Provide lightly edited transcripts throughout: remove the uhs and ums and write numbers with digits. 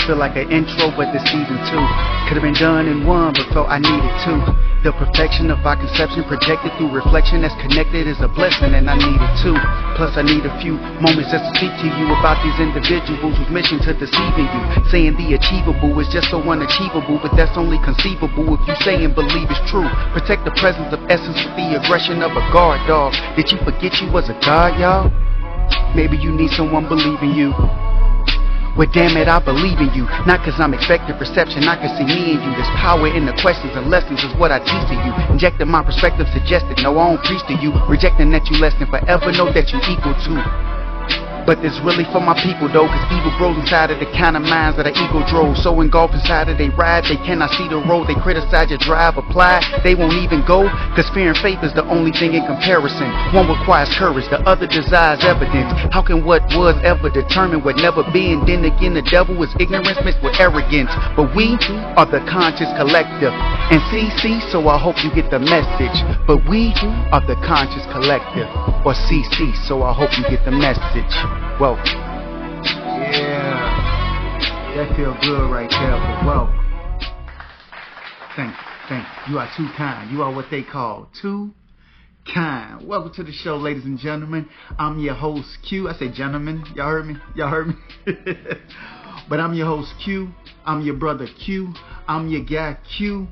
feel like an intro, but this season 2 could have been done in one, but felt I needed to. The perfection of our conception projected through reflection that's connected is a blessing, and I needed to. Plus I need a few moments just to speak to you about these individuals whose mission to deceiving you, saying the achievable is just so unachievable, but that's only conceivable if you say and believe it's true. Protect the presence of essence with the aggression of a guard dog. Did you forget you was a god, y'all? Maybe you need someone believing you. Well, damn it, I believe in you. Not cause I'm expecting perception, I can see me and you. There's power in the questions and lessons is what I teach to you. Injecting my perspective suggested, no, I don't preach to you. Rejecting that you less than forever, know that you equal to. But it's really for my people though, cause evil grows inside of the kind of minds that are ego drove. So engulfed inside of they ride, they cannot see the road. They criticize your drive, apply, they won't even go. Cause fear and faith is the only thing in comparison. One requires courage, the other desires evidence. How can what was ever determine what never been? Then again, the devil is ignorance mixed with arrogance. But we are the conscious collective. And CC, so I hope you get the message. But we are the conscious collective. Or CC, so I hope you get the message. Whoa. Yeah. That feel good right there, but whoa. Thank you. You are too kind. You are what they call too kind. Welcome to the show, ladies and gentlemen. I'm your host, Q. I say gentlemen. Y'all heard me? But I'm your host, Q. I'm your brother, Q. I'm your guy, Q.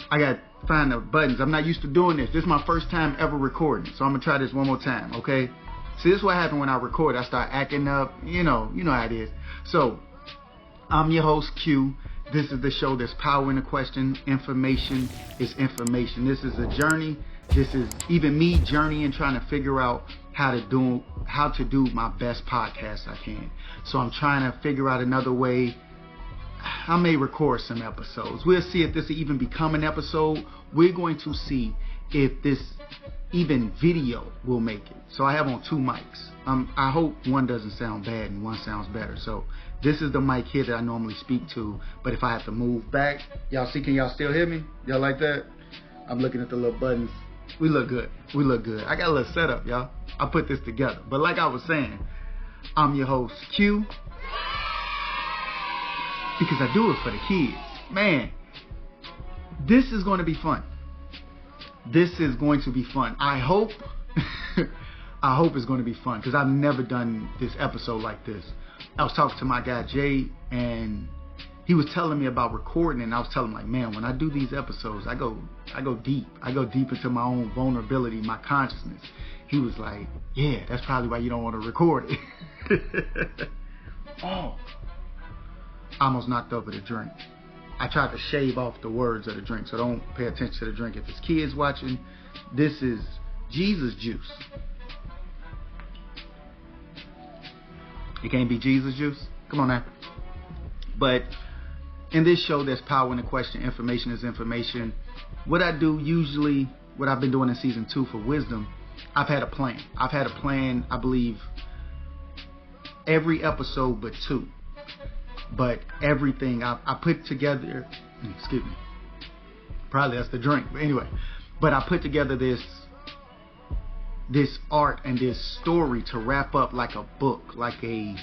I got to find the buttons. I'm not used to doing this. This is my first time ever recording, so I'm going to try this one more time, okay? See, this is what happened when I record. I start acting up. You know how it is. So, I'm your host, Q. This is the show that's power in the question. Information is information. This is a journey. This is even me journeying, trying to figure out how to do my best podcast I can. So I'm trying to figure out another way. I may record some episodes. We'll see if this will even become an episode. We're going to see if this even video will make it. So I have on 2 mics. I hope one doesn't sound bad and one sounds better. So this is the mic here that I normally speak to. But if I have to move back, y'all see, can y'all still hear me? Y'all like that? I'm looking at the little buttons. We look good. I got a little setup, y'all. I put this together. But like I was saying, I'm your host, Q. Because I do it for the kids. Man, this is going to be fun. This is going to be fun. I hope it's going to be fun because I've never done this episode like this. I was talking to my guy Jay, and he was telling me about recording, and I was telling him, like, man, when I do these episodes, I go deep. I go deep into my own vulnerability, my consciousness. He was like, yeah, that's probably why you don't want to record it. Oh, I almost knocked over the drink. I tried to shave off the words of the drink, so don't pay attention to the drink. If it's kids watching, this is Jesus juice. It can't be Jesus juice. Come on now. But in this show, there's power in the question. Information is information. What I do usually, what I've been doing in season 2 for wisdom, I've had a plan. I believe, every episode but 2. But everything I put together, excuse me, probably that's the drink, but anyway, but I put together this art and this story to wrap up like a book, like a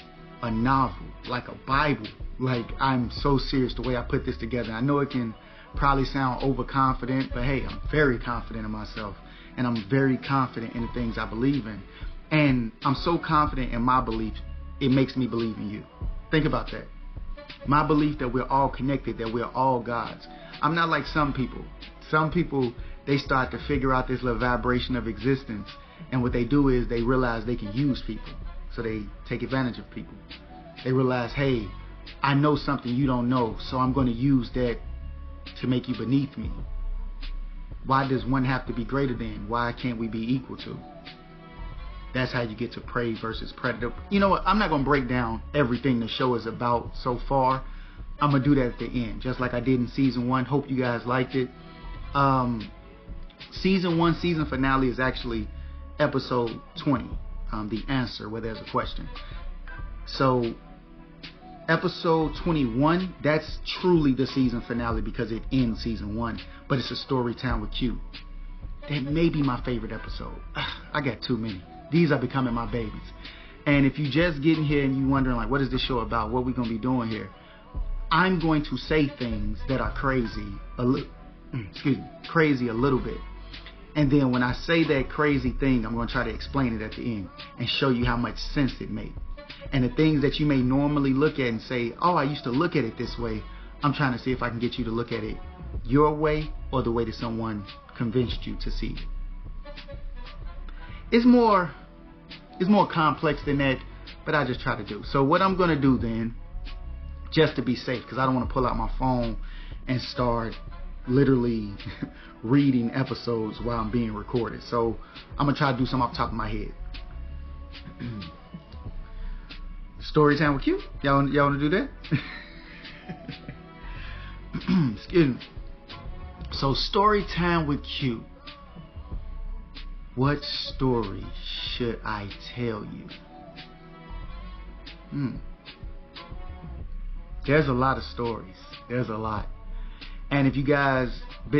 novel, like a Bible. Like, I'm so serious the way I put this together. I know it can probably sound overconfident, but hey, I'm very confident in myself, and I'm very confident in the things I believe in. And I'm so confident in my belief, it makes me believe in you. Think about that. My belief that we're all connected, that we're all gods. I'm not like some people. Some people, they start to figure out this little vibration of existence, and what they do is they realize they can use people. So they take advantage of people. They realize, hey, I know something you don't know, so I'm going to use that to make you beneath me. Why does one have to be greater than? Why can't we be equal to? That's how you get to prey versus predator. You know what? I'm not going to break down everything the show is about so far. I'm going to do that at the end, just like I did in season 1. Hope you guys liked it. Season 1, season finale is actually episode 20, The Answer, where there's a question. So, episode 21, that's truly the season finale because it ends season 1. But it's a story time with Q. That may be my favorite episode. I got too many. These are becoming my babies. And if you just getting here and you wondering, like, what is this show about? What we going to be doing here? I'm going to say things that are crazy, crazy a little bit. And then when I say that crazy thing, I'm going to try to explain it at the end and show you how much sense it made. And the things that you may normally look at and say, oh, I used to look at it this way, I'm trying to see if I can get you to look at it your way or the way that someone convinced you to see it. It's more complex than that, but I just try to do. So what I'm going to do then, just to be safe, because I don't want to pull out my phone and start literally reading episodes while I'm being recorded. So I'm going to try to do something off the top of my head. Story time with Q. Y'all want to do that? Excuse me. So story time with Q. What story should I tell you? There's a lot of stories. There's a lot. And if you guys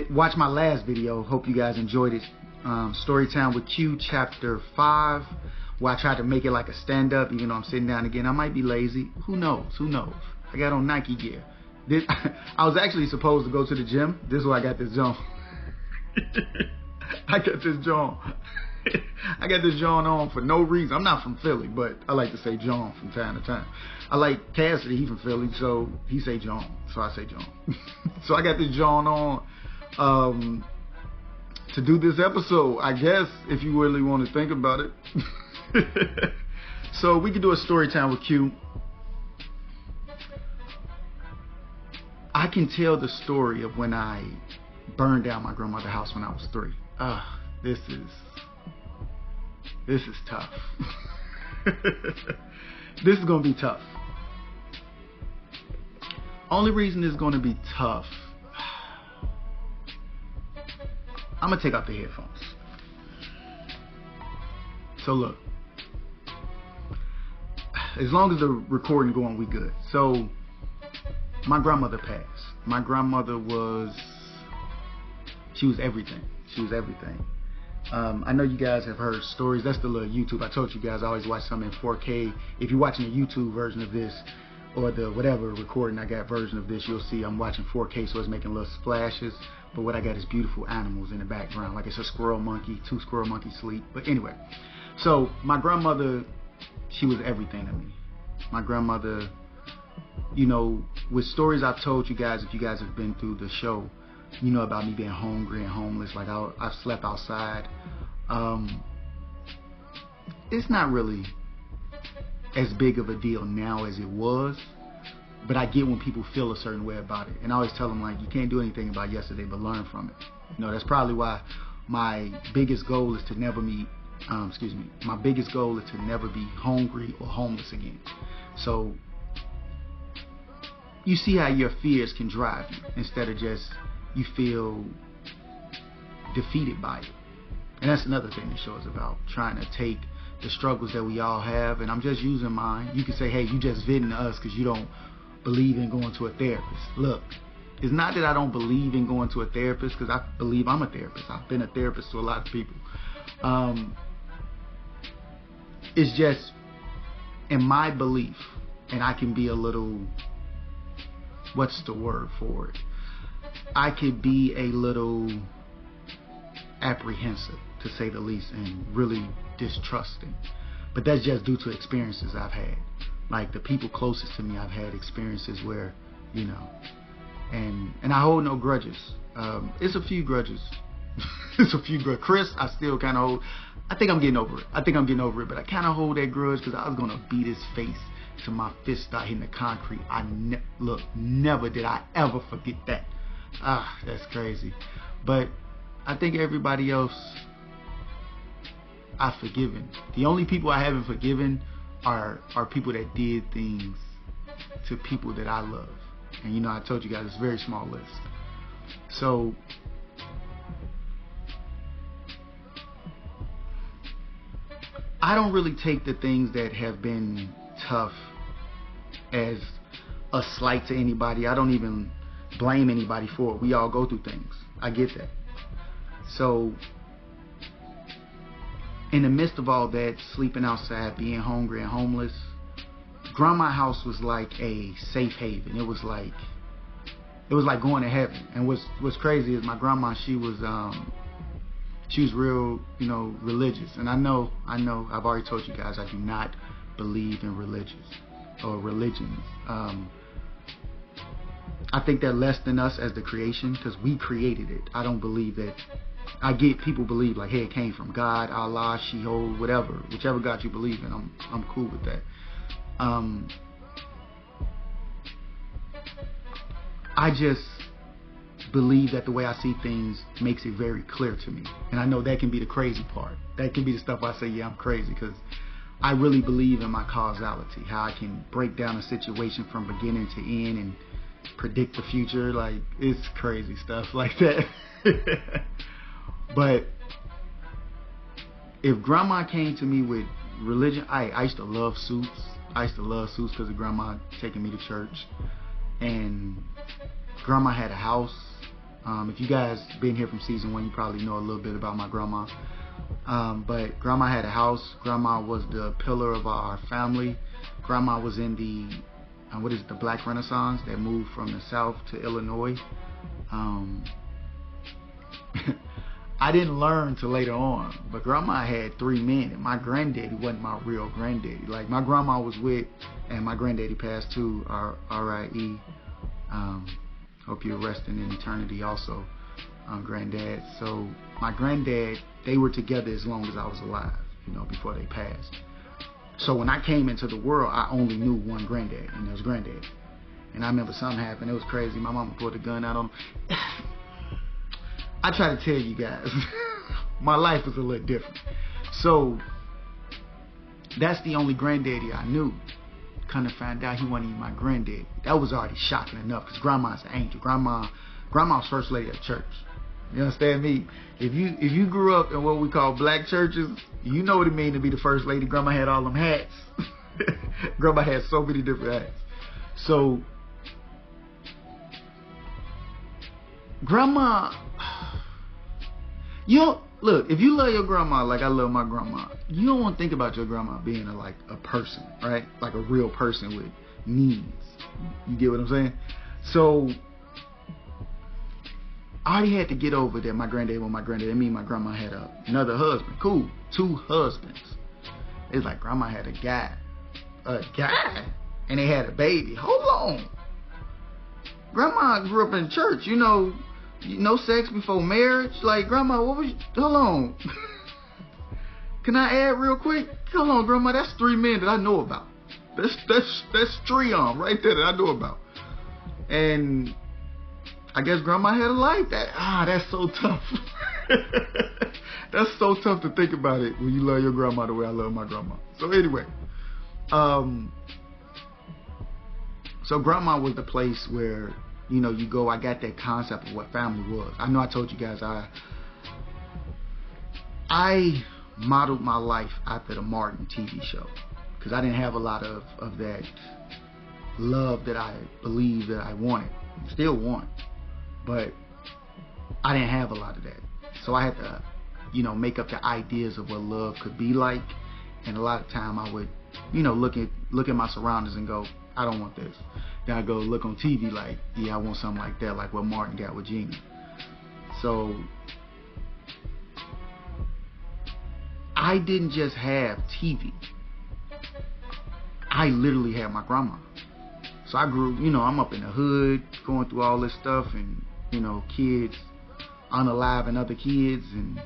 watch my last video, hope you guys enjoyed it. Storytime with Q, chapter 5, where I tried to make it like a stand-up, even though I'm sitting down again. I might be lazy. Who knows? Who knows? I got on Nike gear. I was actually supposed to go to the gym. This is why I got this John. I got this John. I got this John on for no reason. I'm not from Philly, but I like to say John from time to time. I like Cassidy, he from Philly, so he say John, so I say John. So I got this John on to do this episode, I guess, if you really want to think about it. So we could do a story time with Q. I can tell the story of when I burned down my grandmother's house when I was 3. This is tough. This is gonna be tough. Only reason it's gonna be tough, I'm gonna take out the headphones. So look, as long as the recording going, we good. So my grandmother passed. My grandmother she was everything. She was everything. I know you guys have heard stories. That's the little YouTube. I told you guys I always watch something in 4K. If you're watching the YouTube version of this, or the whatever recording I got version of this, you'll see I'm watching 4K, so it's making little splashes. But what I got is beautiful animals in the background. Like it's a squirrel monkey, 2 squirrel monkeys sleep. But anyway, so my grandmother, she was everything to me. My grandmother, you know, with stories I've told you guys, if you guys have been through the show, you know about me being hungry and homeless. Like I've slept outside. It's not really as big of a deal now as it was, but I get when people feel a certain way about it. And I always tell them, like, you can't do anything about yesterday but learn from it. You know, that's probably why my biggest goal is to never be my biggest goal is to never be hungry or homeless again. So you see how your fears can drive you instead of just you feel defeated by it. And that's another thing the show is about, trying to take the struggles that we all have, and I'm just using mine. You can say, hey, you just venting us because you don't believe in going to a therapist. Look, it's not that I don't believe in going to a therapist, because I believe I'm a therapist. I've been a therapist to a lot of people. It's just in my belief, and I can be a little, what's the word for it? I could be a little apprehensive, to say the least, and really distrusting. But that's just due to experiences I've had. Like the people closest to me, I've had experiences where, you know, and I hold no grudges. It's a few grudges. It's a few grudges. Chris, I still kind of hold. I think I'm getting over it. But I kind of hold that grudge because I was going to beat his face till my fist started hitting the concrete. Look, never did I ever forget that. That's crazy. But I think everybody else I've forgiven. The only people I haven't forgiven are people that did things to people that I love. And you know, I told you guys it's a very small list. So I don't really take the things that have been tough as a slight to anybody. I don't even blame anybody for it. We all go through things. I get that. So in the midst of all that, sleeping outside, being hungry and homeless, Grandma's house was like a safe haven. It was like going to heaven. And what's crazy is my grandma, she was real, religious. And I know, I've already told you guys, I do not believe in religions. I think they're less than us as the creation, because we created it. I don't believe that. I get people believe like, hey, it came from God, Allah, Sheol, whatever, whichever God you believe in. I'm cool with that. I just believe that the way I see things makes it very clear to me. And I know that can be the crazy part. That can be the stuff I say, yeah, I'm crazy, because I really believe in my causality, how I can break down a situation from beginning to end and predict the future. Like, it's crazy stuff like that. But if grandma came to me with religion, I used to love suits. I used to love suits because of grandma taking me to church. And grandma had a house. If you guys been here from season 1, you probably know a little bit about my grandma. But grandma had a house. Grandma was the pillar of our family. Grandma was in the Black Renaissance that moved from the South to Illinois. I didn't learn till later on, but grandma had 3 men, and my granddaddy wasn't my real granddaddy. Like, my grandma was with, and my granddaddy passed too, R.I.E. Hope you're resting in eternity also, granddad. So my granddad, they were together as long as I was alive, before they passed. So when I came into the world, I only knew one granddad, and it was granddad. And I remember something happened. It was crazy. My mama pulled a gun out on him. I try to tell you guys, my life was a little different. So that's the only granddaddy I knew. Kind of found out he wasn't even my granddaddy. That was already shocking enough, because grandma's an angel. Grandma's first lady at church. You understand me? If you grew up in what we call black churches, you know what it means to be the first lady. Grandma had all them hats. Grandma had so many different hats. So grandma, look, if you love your grandma like I love my grandma, you don't want to think about your grandma being a person, right? Like a real person with needs. You get what I'm saying? So I already had to get over that my granddad was my granddad. Me and my grandma had another husband. Cool. 2 husbands. It's like grandma had a guy, and they had a baby. Hold on. Grandma grew up in church, no sex before marriage. Like, grandma, hold on. Can I add real quick? Hold on, grandma, that's 3 men that I know about. That's 3 on right there that I know about. And I guess grandma had a life. That's so tough. That's so tough to think about it when you love your grandma the way I love my grandma. So anyway, so grandma was the place where, you go. I got that concept of what family was. I know I told you guys I modeled my life after the Martin TV show, because I didn't have a lot of that love that I believe that I wanted, still want, but I didn't have a lot of that. So I had to, make up the ideas of what love could be like. And a lot of time I would, look at my surroundings and go, I don't want this. Then I go look on TV like, yeah, I want something like that, like what Martin got with Gina. So I didn't just have TV. I literally had my grandma. So I grew, I'm up in the hood going through all this stuff, and, kids unaliving other kids, and,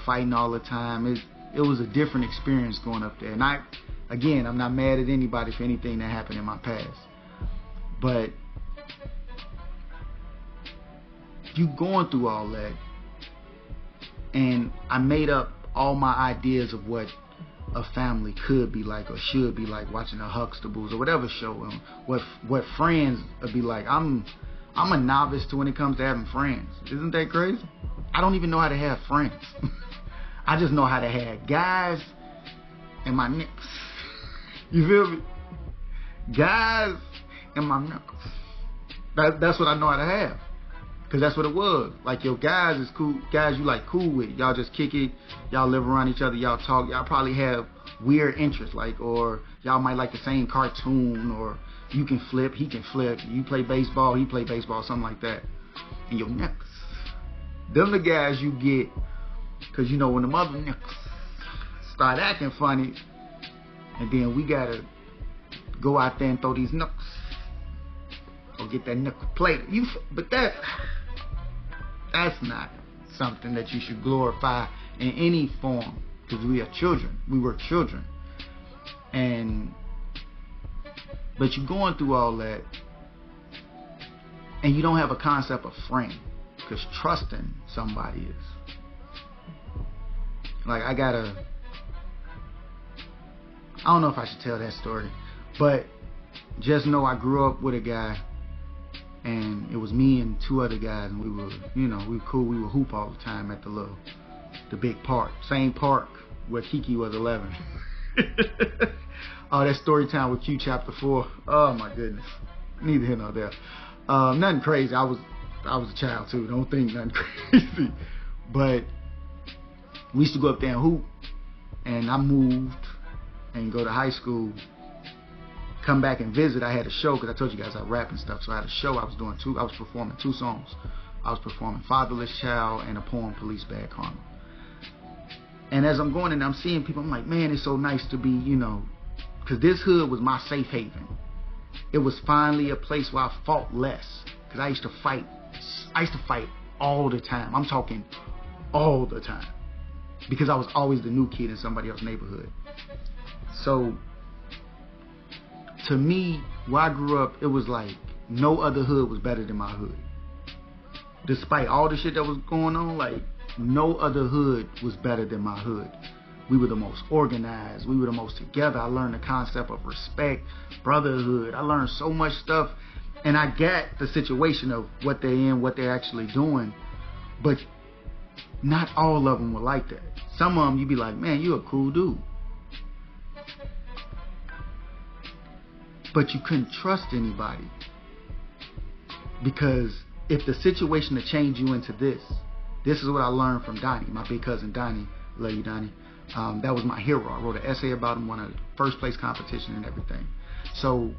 fighting all the time. It was a different experience going up there. And I'm not mad at anybody for anything that happened in my past. But you going through all that, and I made up all my ideas of what a family could be like or should be like, watching the Huxtables or whatever show, and what friends would be like. I'm a novice to when it comes to having friends. Isn't that crazy? I don't even know how to have friends. I just know how to have guys and my nicks. You feel me? Guys and my knuckles. That's what I know how to have. Because that's what it was. Like, your guys is cool. Guys you like cool with. Y'all just kick it. Y'all live around each other. Y'all talk. Y'all probably have weird interests, like, or y'all might like the same cartoon, or you can flip, he can flip, you play baseball, he play baseball, something like that. And your necks, them the guys you get, because you know when the mother necks start acting funny, and then we gotta go out there and throw these knucks or get that knuckle plate. But that's not something that you should glorify in any form, because we are children. We were children, but you're going through all that, and you don't have a concept of friend, because trusting somebody is like, I don't know if I should tell that story, but just know I grew up with a guy, and it was me and two other guys, and we were cool. We would hoop all the time at the big park, same park where Kiki was 11. Oh, that story time with Q chapter 4. Oh my goodness, neither here nor there. Nothing crazy. I was a child too. Don't think nothing crazy. But we used to go up there and hoop, and I moved and go to high school, come back and visit. I had a show, because I told you guys I rap and stuff, so I had a show. I was performing 2 songs. I was performing Fatherless Child and a poem, Police Bad Karma. And as I'm going and I'm seeing people, I'm like, man, it's so nice to be, because this hood was my safe haven. It was finally a place where I fought less, because I used to fight all the time. I'm talking all the time, because I was always the new kid in somebody else's neighborhood. So to me, where I grew up, it was like no other hood was better than my hood. Despite all the shit that was going on, like, no other hood was better than my hood. We were the most organized. We were the most together. I learned the concept of respect, brotherhood. I learned so much stuff, and I got the situation of what they're in, what they're actually doing. But not all of them were like that. Some of them, you'd be like, man, you're a cool dude. But you couldn't trust anybody, because if the situation to change you into this is what I learned from Donnie, my big cousin Donnie. Love you, Donnie. That was my hero. I wrote an essay about him, won a first place competition and everything. So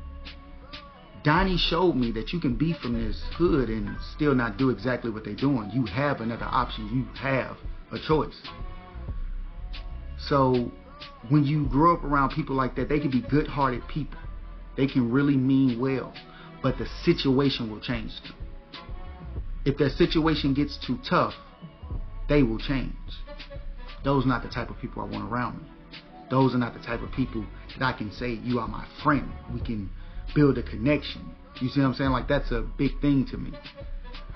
Donnie showed me that you can be from this hood and still not do exactly what they're doing. You have another option. You have a choice. So when you grow up around people like that, they can be good-hearted people. They can really mean well, but the situation will change them. If their situation gets too tough, they will change. Those are not the type of people I want around me. Those are not the type of people that I can say, you are my friend. We can build a connection. You see what I'm saying? Like, that's a big thing to me.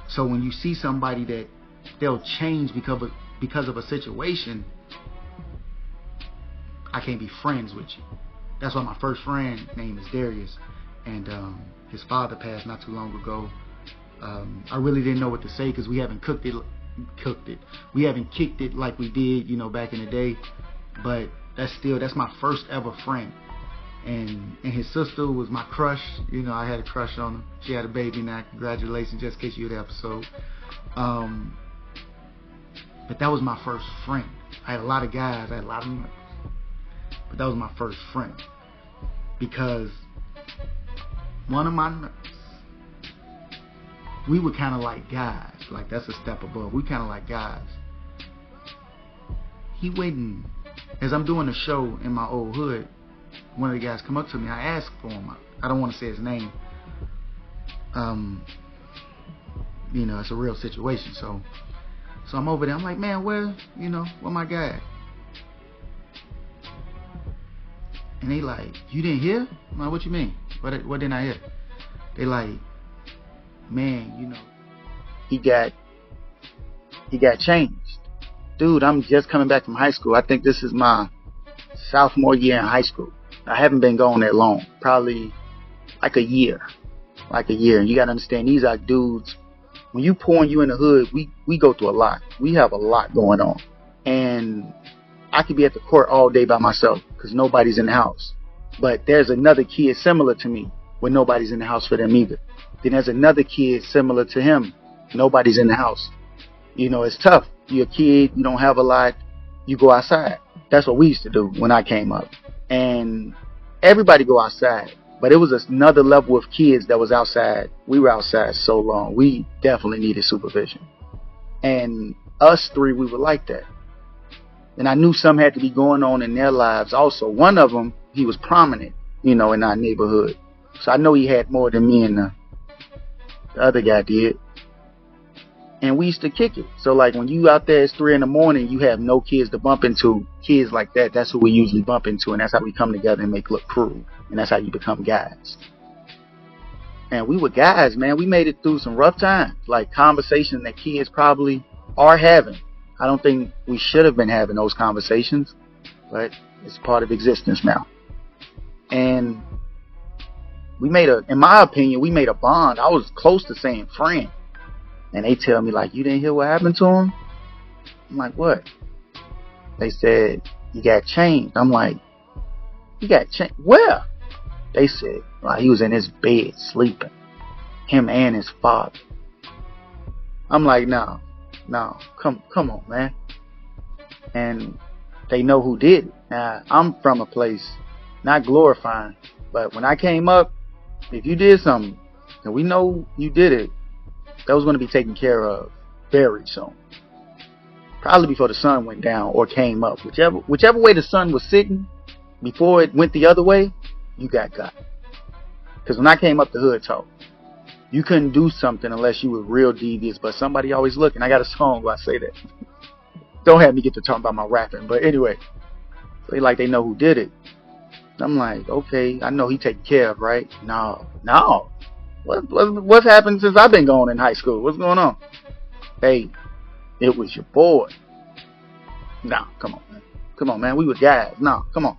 So when you see somebody that they'll change because of a situation, I can't be friends with you. That's why my first friend name is Darius, and his father passed not too long ago. I really didn't know what to say, because we haven't we haven't kicked it like we did, back in the day. But that's my first ever friend. And his sister was my crush. I had a crush on her. She had a baby now. Congratulations, just in case you heard the episode. But that was my first friend. I had a lot of guys. I had a lot of nuts. But that was my first friend, because one of my nuts, we were kind of like guys. Like, that's a step above. We kind of like guys. He waiting. As I'm doing a show in my old hood, one of the guys come up to me. I asked for him. I don't want to say his name. It's a real situation. So I'm over there. I'm like, man, where my guy? And they like, you didn't hear? I'm like, what you mean? What didn't I hear? They like, man, he got changed. Dude, I'm just coming back from high school. I think this is my sophomore year in high school. I haven't been gone that long. Probably like a year. And you gotta understand, these are dudes. When you pouring you in the hood, we go through a lot. We have a lot going on. And I could be at the court all day by myself, because nobody's in the house. But there's another kid similar to me where nobody's in the house for them either. Then there's another kid similar to him. Nobody's in the house. It's tough. You're a kid. You don't have a lot. You go outside. That's what we used to do when I came up. And everybody go outside. But it was another level of kids that was outside. We were outside so long. We definitely needed supervision. And us three, we were like that. And I knew something had to be going on in their lives also. One of them, he was prominent, in our neighborhood. So I know he had more than me and the other guy did. And we used to kick it. So like when you out there, it's 3 in the morning, you have no kids to bump into. Kids like that, that's who we usually bump into. And that's how we come together and make look crew. And that's how you become guys. And we were guys, man. We made it through some rough times. Like conversations that kids probably are having. I don't think we should have been having those conversations. But it's part of existence now. And we made in my opinion, we made a bond. I was close to saying friend. And they tell me, like, you didn't hear what happened to him? I'm like, what? They said, he got changed. I'm like, he got changed? Where? They said, like, he was in his bed sleeping. Him and his father. I'm like, no, come on, man. And they know who did it. Now, I'm from a place, not glorifying, but when I came up, if you did something, and we know you did it, that was going to be taken care of very soon. Probably before the sun went down or came up. Whichever way the sun was sitting, before it went the other way, you got. Because when I came up, the hood talk. You couldn't do something unless you were real devious, but somebody always looking. I got a song where I say that. Don't have me get to talking about my rapping. But anyway, they know who did it. I'm like, okay, I know he taken care of, right? No. What's happened since I've been going in high school? What's going on? Hey, it was your boy. No, come on, man. We were guys. No, come on.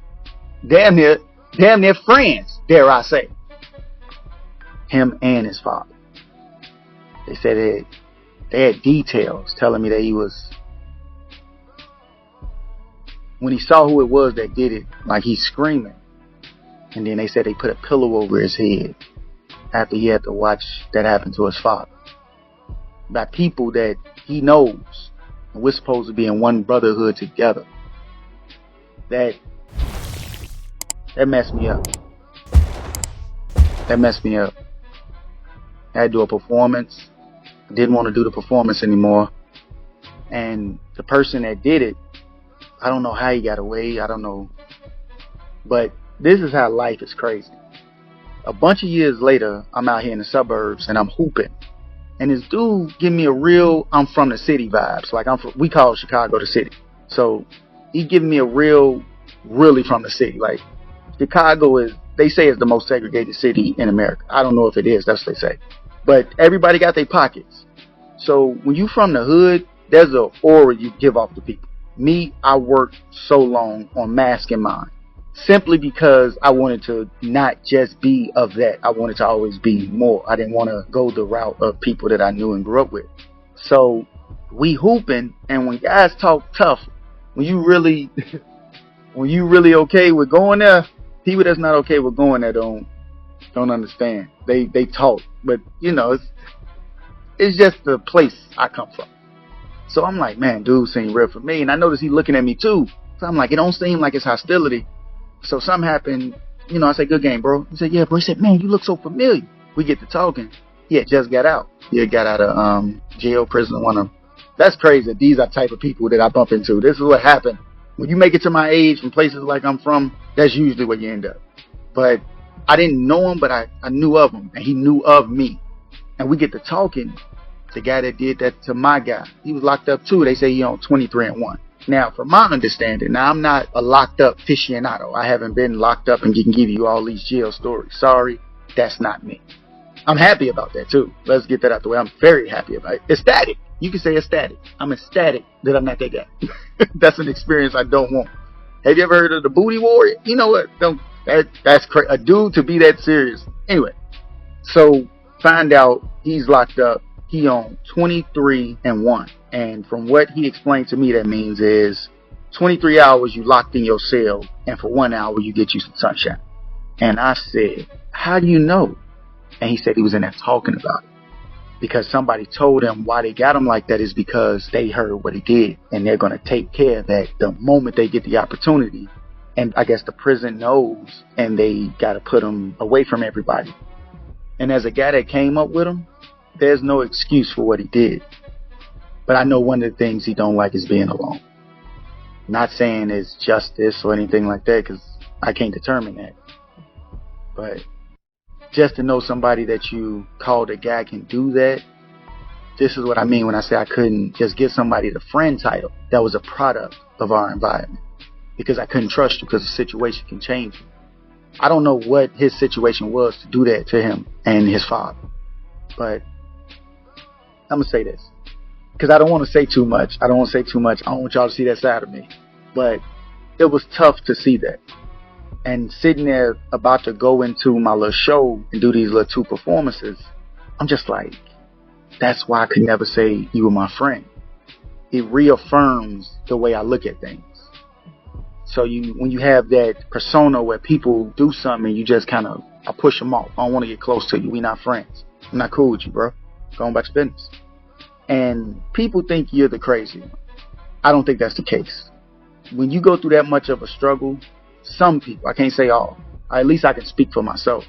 Damn near friends, dare I say. Him and his father. They said they had details telling me that he was, when he saw who it was that did it, like he's screaming. And then they said they put a pillow over his head after he had to watch that happen to his father. By people that he knows. And we're supposed to be in one brotherhood together. That messed me up. I had to do a performance. I didn't want to do the performance anymore. And the person that did it, I don't know how he got away. I don't know. But this is how life is crazy. A bunch of years later, I'm out here in the suburbs and I'm hooping. And this dude give me a real I'm from the city vibes. Like we call Chicago the city. So he giving me a real, really from the city. Like Chicago is, they say it's the most segregated city in America. I don't know if it is, that's what they say. But everybody got their pockets. So when you from the hood, there's an aura you give off to people. Me, I worked so long on masking mine. Simply because I wanted to not just be of that. I wanted to always be more. I didn't want to go the route of people that I knew and grew up with. So we hooping, and when guys talk tough, when you really okay with going there, people that's not okay with going there don't understand. They talk, but it's just the place I come from. So I'm like, man, dude seemed real for me, and I noticed he looking at me too. So I'm like, it don't seem like it's hostility. So something happened, I said, good game, bro. He said, yeah, bro. He said, man, you look so familiar. We get to talking. He had just got out. He had got out of jail, prison, one of them. That's crazy. These are the type of people that I bump into. This is what happened. When you make it to my age from places like I'm from, that's usually where you end up. But I didn't know him, but I knew of him, and he knew of me. And we get to talking. The guy that did that to my guy, he was locked up too. They say he on 23-1. Now, from my understanding, now I'm not a locked up aficionado. I haven't been locked up and can give you all these jail stories. Sorry, that's not me. I'm happy about that too. Let's get that out the way. I'm very happy about it. Ecstatic. You can say ecstatic. I'm ecstatic that I'm not that guy. That's an experience I don't want. Have you ever heard of the booty warrior? You know what? That's crazy. A dude to be that serious. Anyway, so find out he's locked up. He on 23-1. And from what he explained to me, that means is 23 hours you locked in your cell, and for 1 hour you get you some sunshine. And I said, how do you know? And he said he was in there talking about it. because somebody told them why they got him like that is because they heard what he did, and they're going to take care of that the moment they get the opportunity. And I guess the prison knows, and they got to put him away from everybody. And as a guy that came up with him, there's no excuse for what he did. But I know one of the things he don't like is being alone. Not saying it's justice or anything like that, because I can't determine that. But just to know somebody that you called a guy can do that, this is what I mean when I say I couldn't just give somebody the friend title that was a product of our environment. Because I couldn't trust you, because the situation can change you. I don't know what his situation was to do that to him and his father. But I'm going to say this, because I don't want to say too much. I don't want y'all to see that side of me. But it was tough to see that. And sitting there about to go into my little show and do these little 2 performances, I'm just like, that's why I could never say you were my friend. It reaffirms the way I look at things. So when you have that persona where people do something and you just kind of, I push them off. I don't want to get close to you. We not friends. I'm not cool with you, bro. Go on about your business. And people think you're the crazy one. I don't think that's the case. When you go through that much of a struggle, some people, I can't say all, at least I can speak for myself,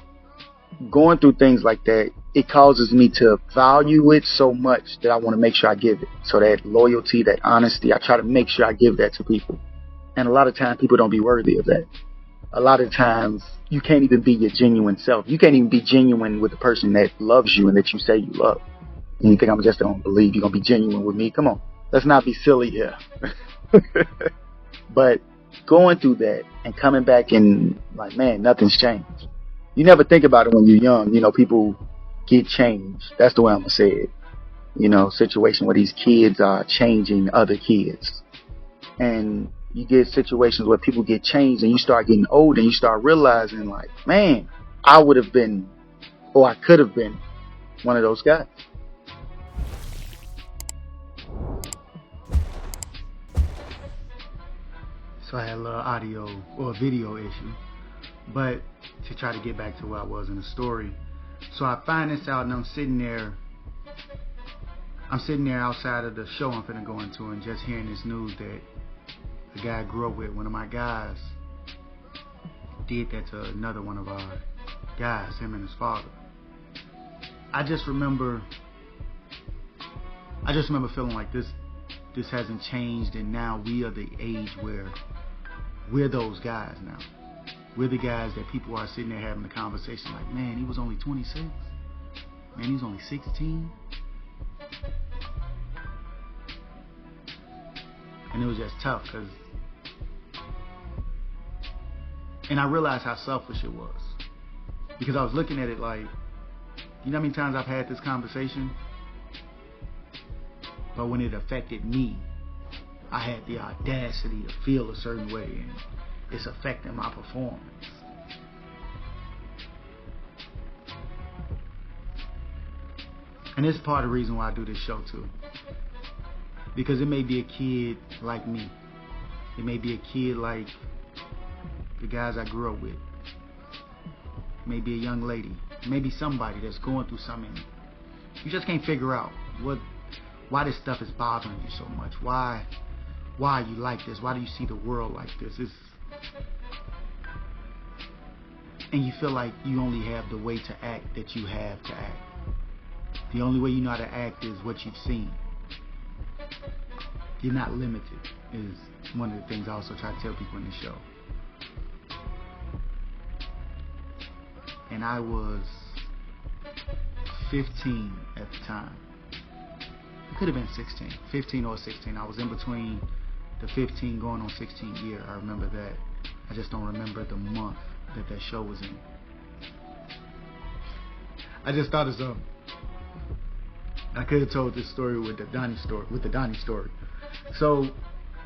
going through things like that, it causes me to value it so much that I want to make sure I give it. So that loyalty, that honesty, I try to make sure I give that to people. And a lot of times people don't be worthy of that. A lot of times you can't even be your genuine self. You can't even be genuine with the person that loves you and that you say you love. And you think I'm just don't believe you're going to be genuine with me? Come on. Let's not be silly here. But going through that and coming back and like, man, nothing's changed. You never think about it when you're young. You know, people get changed. That's the way I'm going to say it. You know, situation where these kids are changing other kids. And you get situations where people get changed and you start getting old and you start realizing like, man, I would have been, or I could have been one of those guys. So I had a little audio or video issue, but to try to get back to where I was in the story. So I find this out and I'm sitting there outside of the show I'm finna go into and just hearing this news that the guy I grew up with, one of my guys, did that to another one of our guys, him and his father. I just remember feeling like this hasn't changed, and now we are the age where we're those guys now. We're the guys that people are sitting there having the conversation like, man, he was only 26. Man, he was only 16. And it was just tough and I realized how selfish it was, because I was looking at it like, you know how many times I've had this conversation, but when it affected me, I had the audacity to feel a certain way, and it's affecting my performance. And this is part of the reason why I do this show too. Because it may be a kid like me. It may be a kid like the guys I grew up with. It may be a young lady. It may be somebody that's going through something. You just can't figure out why this stuff is bothering you so much. Why are you like this? Why do you see the world like this? And you feel like you only have the way to act that you have to act. The only way you know how to act is what you've seen. You're not limited, is one of the things I also try to tell people in the show. And I was 15 at the time. It could have been 16, 15 or 16. I was in between the 15 going on 16 year. I remember that. I just don't remember the month that show was in. I just thought of something. I could have told this story with the Donnie story. So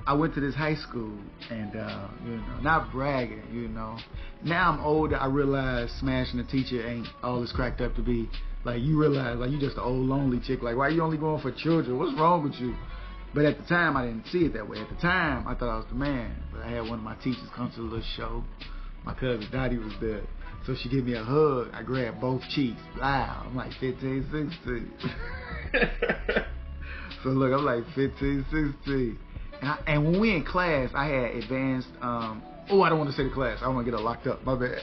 I went to this high school, and not bragging, Now I'm older, I realize smashing a teacher ain't all it's cracked up to be. Like, you realize, like, you just an old lonely chick. Like, why you only going for children? What's wrong with you? But at the time, I didn't see it that way. At the time, I thought I was the man. But I had one of my teachers come to the little show. My cousin Dottie was there. So she gave me a hug. I grabbed both cheeks. Wow, I'm like 15, 16. So look, I'm like 15, 16. And when we in class, I had advanced, I don't want to say the class. I don't want to get her locked up. My bad.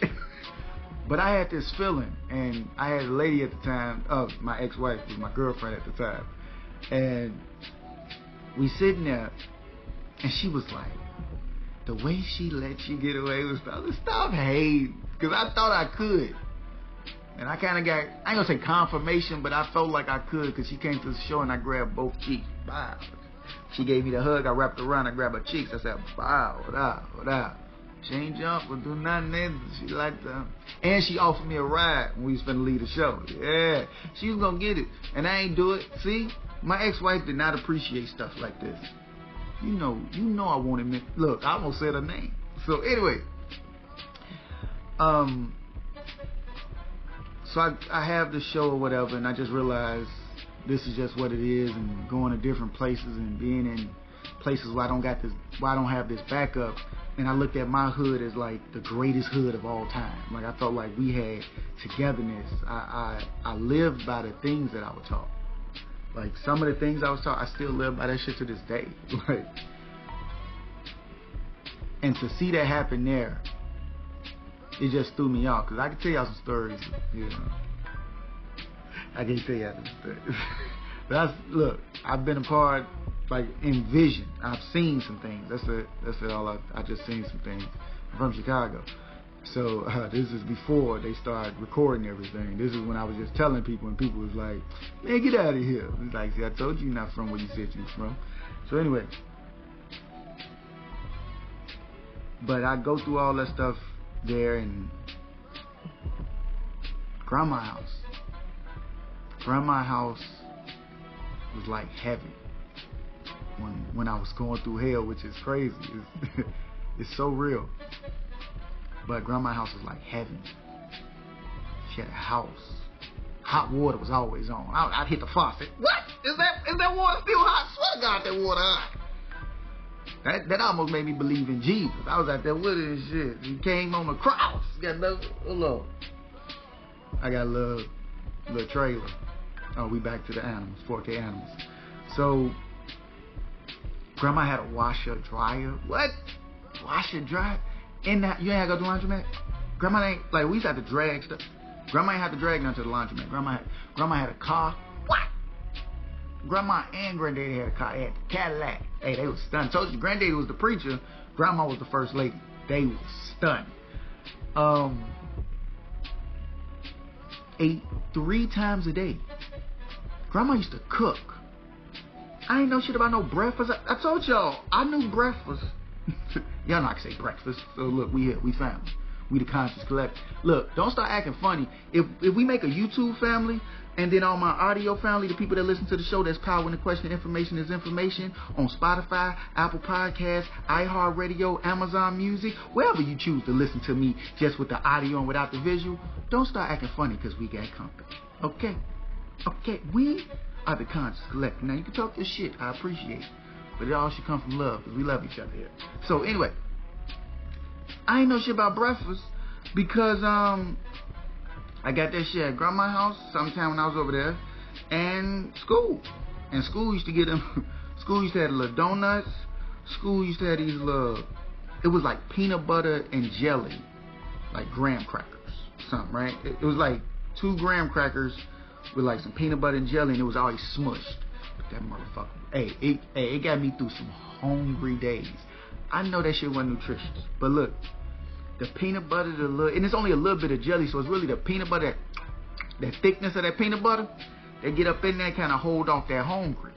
But I had this feeling, and I had a lady at the time, my ex-wife was my girlfriend at the time. And we sitting there, and she was like, the way she let you get away with stuff, stop hating. Because I thought I could. And I kind of got, I ain't going to say confirmation, but I felt like I could because she came to the show and I grabbed both cheeks. Wow. She gave me the hug. I wrapped around. I grabbed her cheeks. I said, wow, what up? She ain't jump or do nothing either. She liked them. And she offered me a ride when we was finna leave the show. Yeah. She was going to get it. And I ain't do it. See? My ex-wife did not appreciate stuff like this. You know I wanted me. Look, I almost said her name. So anyway. So I have the show or whatever, and I just realized this is just what it is, and going to different places and being in places where I don't have this backup. And I looked at my hood as like the greatest hood of all time. Like I felt like we had togetherness. I lived by the things that I was taught. Like some of the things I was taught, I still live by that shit to this day. Like, and to see that happen there, it just threw me off. Because I can tell y'all some stories, you know. I can't tell y'all some stories. But look, I've been a part, like, in vision. I've seen some things. That's it all. I just seen some things. I'm from Chicago. So this is before they started recording everything. This is when I was just telling people, and people was like, man, get out of here. It's like, see, I told you you're not from where you said you was from. So anyway. But I go through all that stuff there, and Grandma's house was like heaven when I was going through hell, which is crazy. It's so real. But Grandma's house was like heaven. She had a house. Hot water was always on. I'd hit the faucet. What? Is that water still hot? Swear to God, that water hot. That almost made me believe in Jesus. I was out there with it and shit. He came on the cross. Got little. I got a little trailer. Oh, we back to the animals, 4K animals. So, Grandma had a washer, dryer. What? Washer, dryer? In that, you ain't had to go to the laundromat? Grandma ain't, like, we used to have to drag stuff. Grandma ain't had to drag nothing to the laundromat. Grandma had a car. What? Grandma and Granddaddy had a car. They had the Cadillac. Hey, they was stunned. Told you, Granddaddy was the preacher. Grandma was the first lady. They was stunned. Ate 3 times a day. Grandma used to cook. I ain't know shit about no breakfast. I told y'all, I knew breakfast. Y'all know I can say breakfast. So look, we here, we family. We the conscious collective. Look, don't start acting funny. If we make a YouTube family, and then all my audio family, the people that listen to the show, that's Power in the Question, Information is Information, on Spotify, Apple Podcasts, iHeartRadio, Amazon Music, wherever you choose to listen to me just with the audio and without the visual, don't start acting funny because we got company. Okay? Okay, we are the conscious collective. Now, you can talk your shit. I appreciate it. But it all should come from love, because we love each other here. So, anyway, I ain't know shit about breakfast because, I got that shit at Grandma's house sometime when I was over there, and school. And school used to get them, school used to have little donuts. School used to have these little, it was like peanut butter and jelly, like graham crackers, something, right? It was like 2 graham crackers with like some peanut butter and jelly, and it was always smushed. But that motherfucker, it got me through some hungry days. I know that shit wasn't nutritious, but look, the peanut butter, and it's only a little bit of jelly, so it's really the peanut butter, that thickness of that peanut butter, they get up in there and kind of hold off that hungry.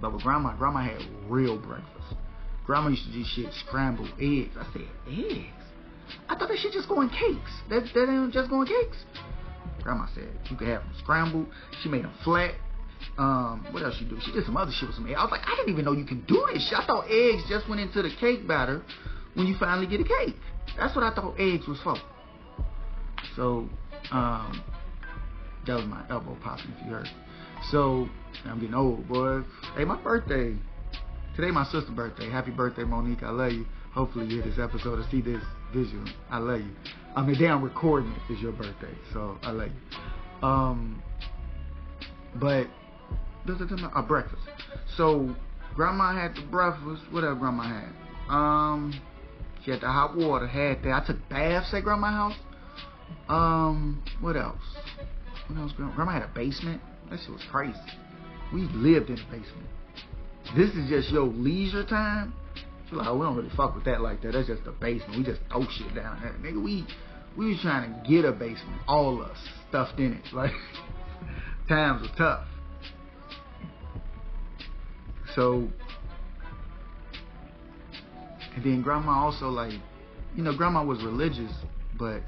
But with Grandma had real breakfast. Grandma used to do shit, scrambled eggs. I said, eggs? I thought that shit just go in cakes. That ain't just go in cakes. Grandma said you could have them scrambled. She made them flat. What else she do? She did some other shit with some eggs. I was like, I didn't even know you can do this shit. I thought eggs just went into the cake batter when you finally get a cake. That's what I thought eggs was for. So, that was my elbow popping, if you heard. So, I'm getting old, boy. Hey, my birthday. Today my sister's birthday. Happy birthday, Monique. I love you. Hopefully you hear this episode or see this visual. I love you. I mean, damn, recording it is your birthday, so I love you. But a breakfast. So grandma had the breakfast. Whatever grandma had. She had the hot water. Had that. I took baths at grandma's house. What else? What else? Grandma had a basement. That shit was crazy. We lived in the basement. This is just your leisure time. She's like, oh, we don't really fuck with that like that. That's just the basement. We just throw shit down there. Nigga, we was trying to get a basement. All of us stuffed in it. Like, times were tough. So, and then grandma also, like, you know, grandma was religious, but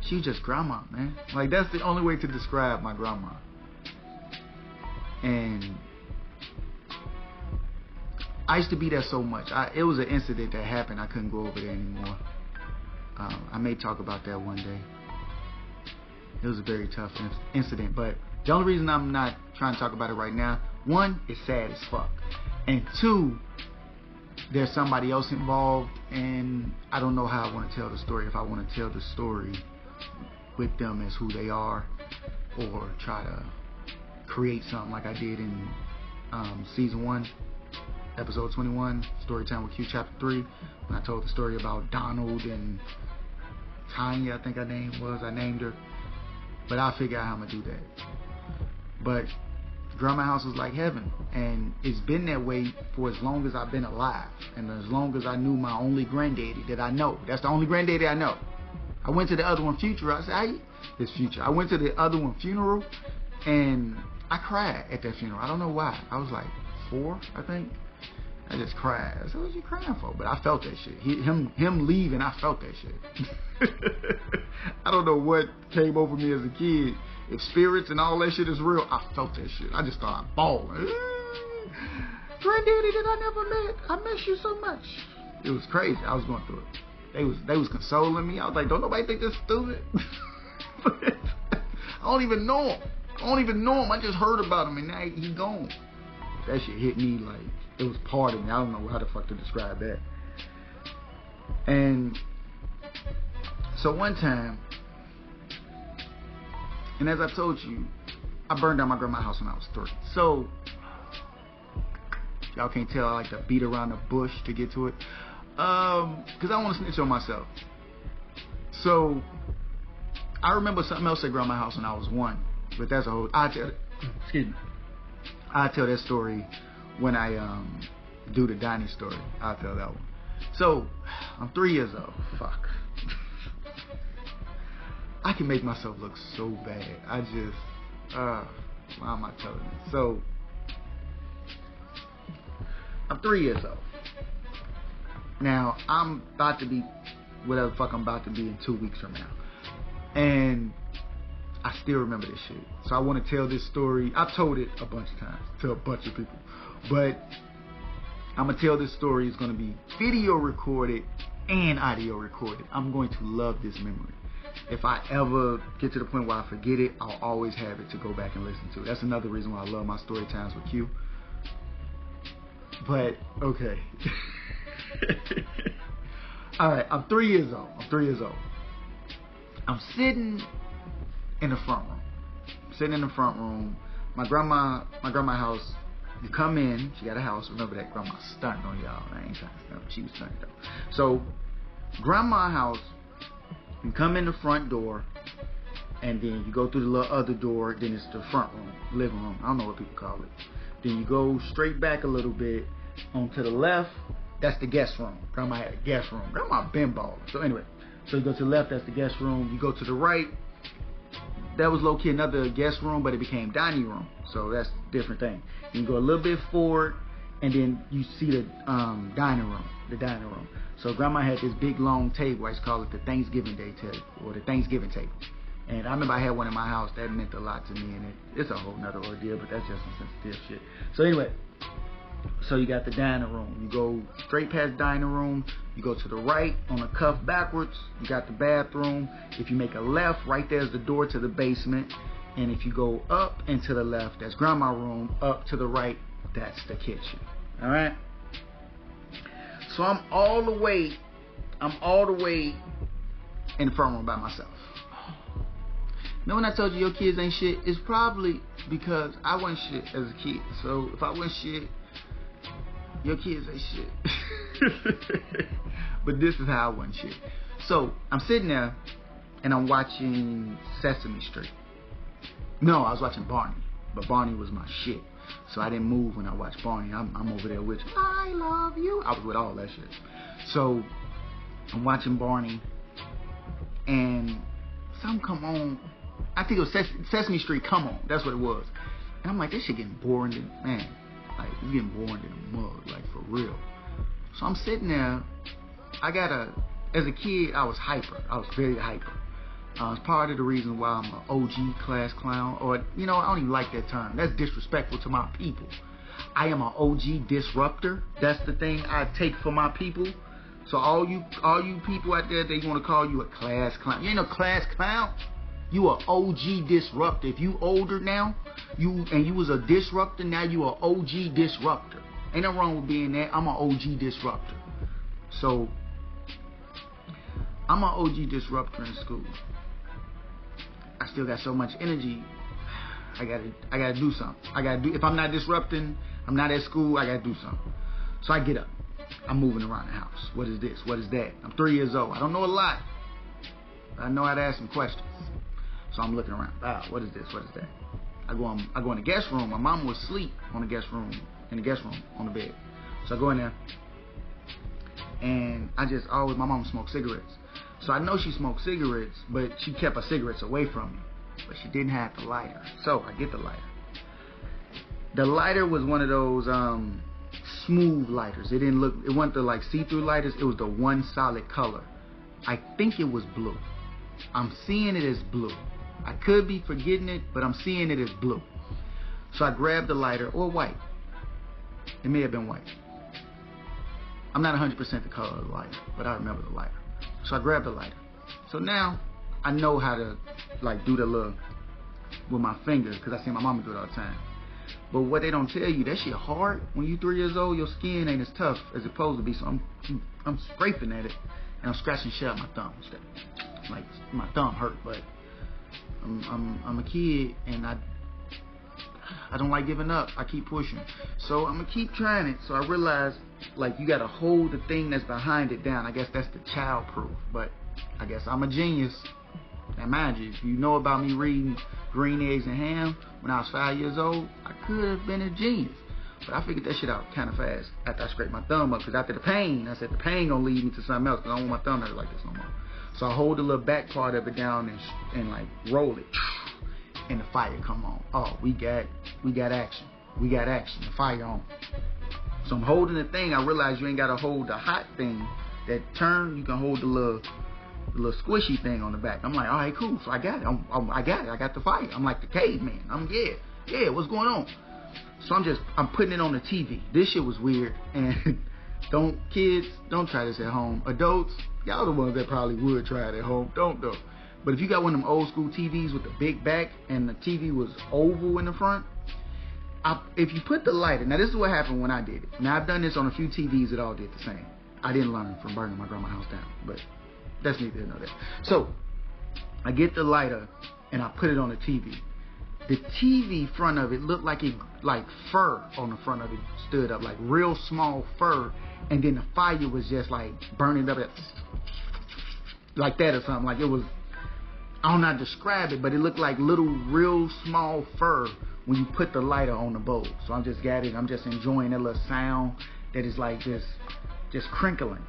she was just grandma, man. Like, that's the only way to describe my grandma. And I used to be there so much. It was an incident that happened. I couldn't go over there anymore. I may talk about that one day. It was a very tough incident, but the only reason I'm not trying to talk about it right now, one, it's sad as fuck, and two, there's somebody else involved, and I don't know how I want to tell the story. If I want to tell the story with them as who they are, or try to create something like I did in season 1, episode 21, Storytime with Q, chapter 3, when I told the story about Donald and Tanya, I think I named her. But I'll figure out how I'm going to do that. But grandma's house was like heaven. And it's been that way for as long as I've been alive. And as long as I knew my only granddaddy that I know. That's the only granddaddy I know. I went to the other one, Future. I said, it's Future. I went to the other one, funeral. And I cried at that funeral. I don't know why. I was like 4, I think. I just cried. I said, what you crying for? But I felt that shit. Him leaving, I felt that shit. I don't know what came over me as a kid. If spirits and all that shit is real, I felt that shit. I just started bawling. Granddaddy that I never met. I miss you so much. It was crazy. I was going through it. They was consoling me. I was like, don't nobody think this stupid? I don't even know him. I just heard about him and now he gone. That shit hit me like it was part of me. I don't know how the fuck to describe that. And so one time, and as I told you, I burned down my grandma's house when I was 3. So y'all can't tell I like to beat around the bush to get to it, because I want to snitch on myself. So I remember something else at grandma's house when I was 1, but that's a whole. I'll tell that story when I do the Donnie story. I'll tell that one. So I'm 3 years old. Fuck. I can make myself look so bad. I just why am I telling it? So I'm 3 years old. Now I'm about to be whatever the fuck I'm about to be in 2 weeks from now. And I still remember this shit. So I want to tell this story. I've told it a bunch of times to a bunch of people. But I'm going to tell this story. It's going to be video recorded and audio recorded. I'm going to love this memory. If I ever get to the point where I forget it, I'll always have it to go back and listen to. That's another reason why I love my story times with Q. But, okay. Alright, I'm 3 years old. I'm sitting in the front room. My grandma's house. You come in, she got a house. Remember that grandma stunned on y'all. I ain't trying to stun, but she was stunned though. So, grandma's house, you come in the front door, and then you go through the little other door, then it's the front room, living room. I don't know what people call it. Then you go straight back a little bit, onto the left, that's the guest room. Grandma had a guest room. Grandma been balling. So anyway, so you go to the left, that's the guest room. You go to the right, that was low-key another guest room, but it became dining room. So that's a different thing. You go a little bit forward, and then you see the dining room. So grandma had this big long table. I used to call it the Thanksgiving Day table, or the Thanksgiving table. And I remember I had one in my house. That meant a lot to me, and it's a whole nother ordeal, but that's just some sensitive shit. So anyway, so you got the dining room. You go straight past dining room. You go to the right on a cuff backwards. You got the bathroom. If you make a left, right there's the door to the basement. And if you go up and to the left, that's grandma's room. Up to the right, that's the kitchen. All right. So I'm all the way I'm all the way in the front room by myself. Now, when I told you your kids ain't shit, it's probably because I wasn't shit as a kid. So if I wasn't shit, your kids ain't shit. But this is how I wasn't shit. So I'm sitting there and I'm watching Sesame Street. No, I was watching Barney, but Barney was my shit. So I didn't move when I watched Barney. I'm over there with you. I love you. I was with all that shit. So I'm watching Barney, and something come on. I think it was Sesame Street Come On. That's what it was. And I'm like, this shit getting boring, man. Like, it's getting boring in the mug, like, for real. So I'm sitting there. As a kid, I was hyper. I was very hyper. It's part of the reason why I'm an OG class clown. Or, I don't even like that term. That's disrespectful to my people. I am an OG disruptor. That's the thing I take for my people. So all you people out there, they want to call you a class clown. You ain't no class clown. You are OG disruptor. If you older now, you was a disruptor, now you are OG disruptor. Ain't nothing wrong with being that. I'm an OG disruptor. So I'm an OG disruptor in school. I still got so much energy. I gotta do something. If I'm not disrupting, I'm not at school, I gotta do something. So I get up. I'm moving around the house. What is this? What is that? I'm 3 years old. I don't know a lot, but I know how to ask some questions. So I'm looking around. Wow, what is this? What is that? I go in the guest room. My mom was asleep in the guest room on the bed. So I go in there, and my mom smoked cigarettes. So I know she smoked cigarettes, but she kept her cigarettes away from me. But she didn't have the lighter. So I get the lighter. The lighter was one of those smooth lighters. It wasn't the like see-through lighters. It was the one solid color. I think it was blue. I'm seeing it as blue. I could be forgetting it, but I'm seeing it as blue. So I grabbed the lighter, or white. It may have been white. I'm not 100% the color of the lighter, but I remember the lighter. So I grabbed the lighter. So now I know how to like do the little with my fingers, because I see my mama do it all the time. But what they don't tell you, that shit hard. When you 3 years old, your skin ain't as tough as it's supposed to be. So I'm scraping at it, and I'm scratching shit out my thumb. Like my thumb hurt, but I'm a kid, and I don't like giving up. I keep pushing. So I'm gonna keep trying it. So I realized, like, you gotta hold the thing that's behind it down. I guess that's the child proof. But I guess I'm a genius. Now mind you, if you know about me reading Green Eggs and Ham when I was 5 years old, I could have been a genius. But I figured that shit out kind of fast after I scraped my thumb up. Because after the pain, I said the pain gonna lead me to something else. Because I don't want my thumb to hurt like this no more. So I hold the little back part of it down and like roll it, and the fire come on. Oh, we got action. We got action. The fire on. So I'm holding the thing. I realize you ain't gotta hold the hot thing that turn. You can hold the little squishy thing on the back. I'm like, all right, cool. So I got it. I got it. I got the fire. I'm like the caveman. Yeah. What's going on? So I'm putting it on the TV. This shit was weird. And kids, don't try this at home. Adults, y'all the ones that probably would try it at home. Don't though. But if you got one of them old school TVs with the big back and the TV was oval in the front, if you put the lighter, now this is what happened when I did it. Now I've done this on a few TVs that all did the same. I didn't learn from burning my grandma's house down, but that's neither here nor there. So I get the lighter and I put it on the TV. The TV front of it looked like fur on the front of it stood up, like real small fur, and then the fire was just like burning up like that or something. Like it was, I don't know how to describe it, but it looked like little real small fur when you put the lighter on the bowl. So I'm just enjoying that little sound that is like just crinkling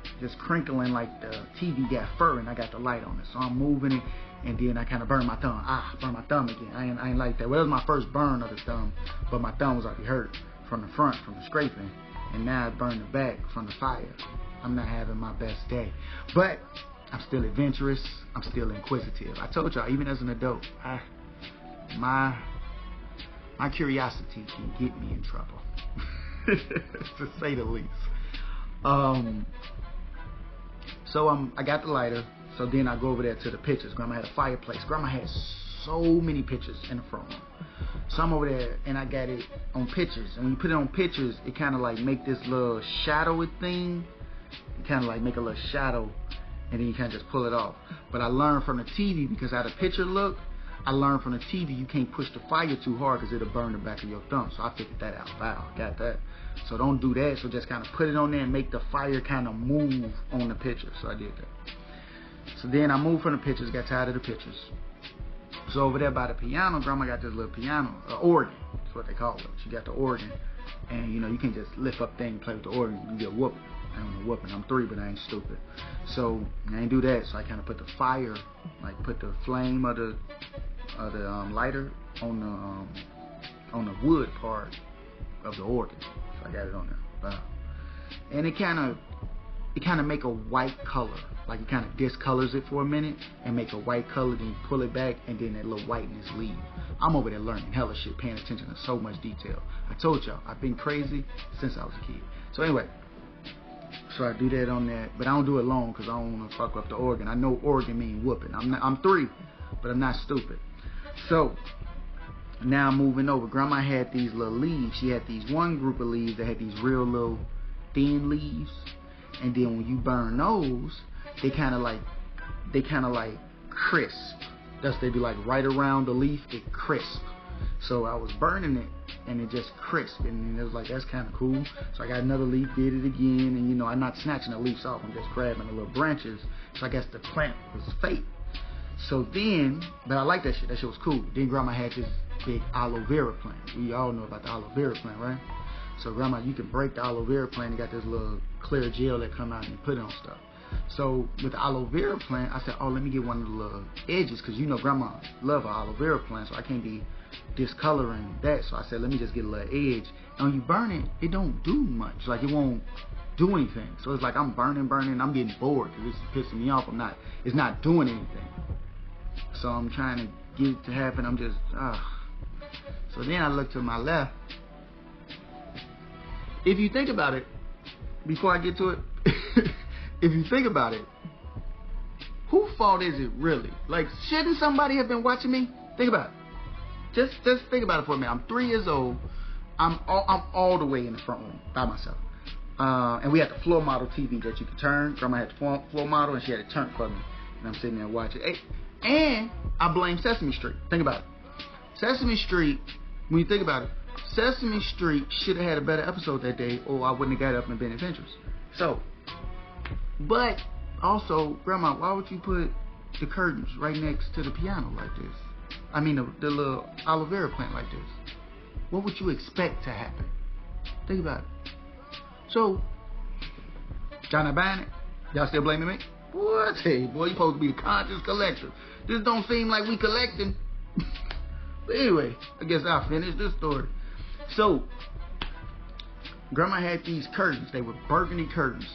like the TV got fur and I got the light on it. So I'm moving it, and then I kind of burn my thumb. Burn my thumb again. I ain't like that. Well, that was my first burn of the thumb, but my thumb was already hurt from the front, from the scraping, and now I burned the back from the fire. I'm not having my best day, but I'm still adventurous. I'm still inquisitive. I told y'all, even as an adult, my curiosity can get me in trouble, to say the least. So I got the lighter. So then I go over there to the pictures. Grandma had a fireplace. Grandma had so many pictures in the front room. So I'm over there and I got it on pictures. And when you put it on pictures, it kind of like make this little shadowy thing. It kind of like make a little shadow and then you kind of just pull it off. But I learned from the TV, because how the picture looked, I learned from the TV you can't push the fire too hard because it'll burn the back of your thumb. So I figured that out. Wow, got that. So don't do that. So just kind of put it on there and make the fire kind of move on the picture. So I did that. So then I moved from the pictures, got tired of the pictures. So over there by the piano, Grandma got this little piano, organ. That's what they call it. She got the organ. And, you know, you can just lift up things, play with the organ, you get whooping. I don't know whooping. I'm 3, but I ain't stupid. So I ain't do that. So I kind of put the fire, like put the flame of the lighter on the wood part of the organ. So I got it on there. Wow. And it kind of make a white color. Like it kind of discolors it for a minute and make a white color, then you pull it back, and then that little whiteness leave. I'm over there learning hella shit, paying attention to so much detail. I told y'all, I've been crazy since I was a kid. So anyway, so I do that on that, but I don't do it long because I don't want to fuck up the organ. I know organ mean whooping. I'm 3, but I'm not stupid. So now I'm moving over. Grandma had these little leaves. She had these one group of leaves that had these real little thin leaves, and then when you burn those, they kind of like crisp. Thus they be like right around the leaf, it crisp. So I was burning it and it just crisp, and it was like, that's kind of cool. So I got another leaf, did it again, and you know, I'm not snatching the leaves off, I'm just grabbing the little branches. So I guess the plant was fake. So then, but I like that shit was cool. Then Grandma had this big aloe vera plant. We all know about the aloe vera plant, right? So Grandma, you can break the aloe vera plant, you got this little clear gel that come out and you put it on stuff. So with the aloe vera plant, I said, oh, let me get one of the little edges, because you know Grandma love her aloe vera plant, so I can't be discoloring that. So I said, let me just get a little edge. And when you burn it, it don't do much. Like, it won't do anything. So it's like I'm burning, I'm getting bored because it's pissing me off. It's not doing anything. So I'm trying to get it to happen. I'm just, So then I look to my left. If you think about it, before I get to it, if you think about it, whose fault is it really? Like, shouldn't somebody have been watching me? Think about it. Just think about it for a minute. I'm 3 years old. I'm all the way in the front room by myself. And we had the floor model TV that you could turn. Grandma had the floor model, and she had it turned for me. And I'm sitting there watching. Hey, and I blame Sesame Street. Think about it. Sesame Street, when you think about it, Sesame Street should have had a better episode that day, or I wouldn't have got up and been adventurous. So, but also, Grandma, why would you put the curtains right next to the piano like this? I mean, the little aloe vera plant like this. What would you expect to happen? Think about it. So, y'all not buying it? Y'all still blaming me? Boy, I tell you, boy, you supposed to be a conscious collector. This don't seem like we collecting. But anyway, I guess I'll finish this story. So, Grandma had these curtains. They were burgundy curtains.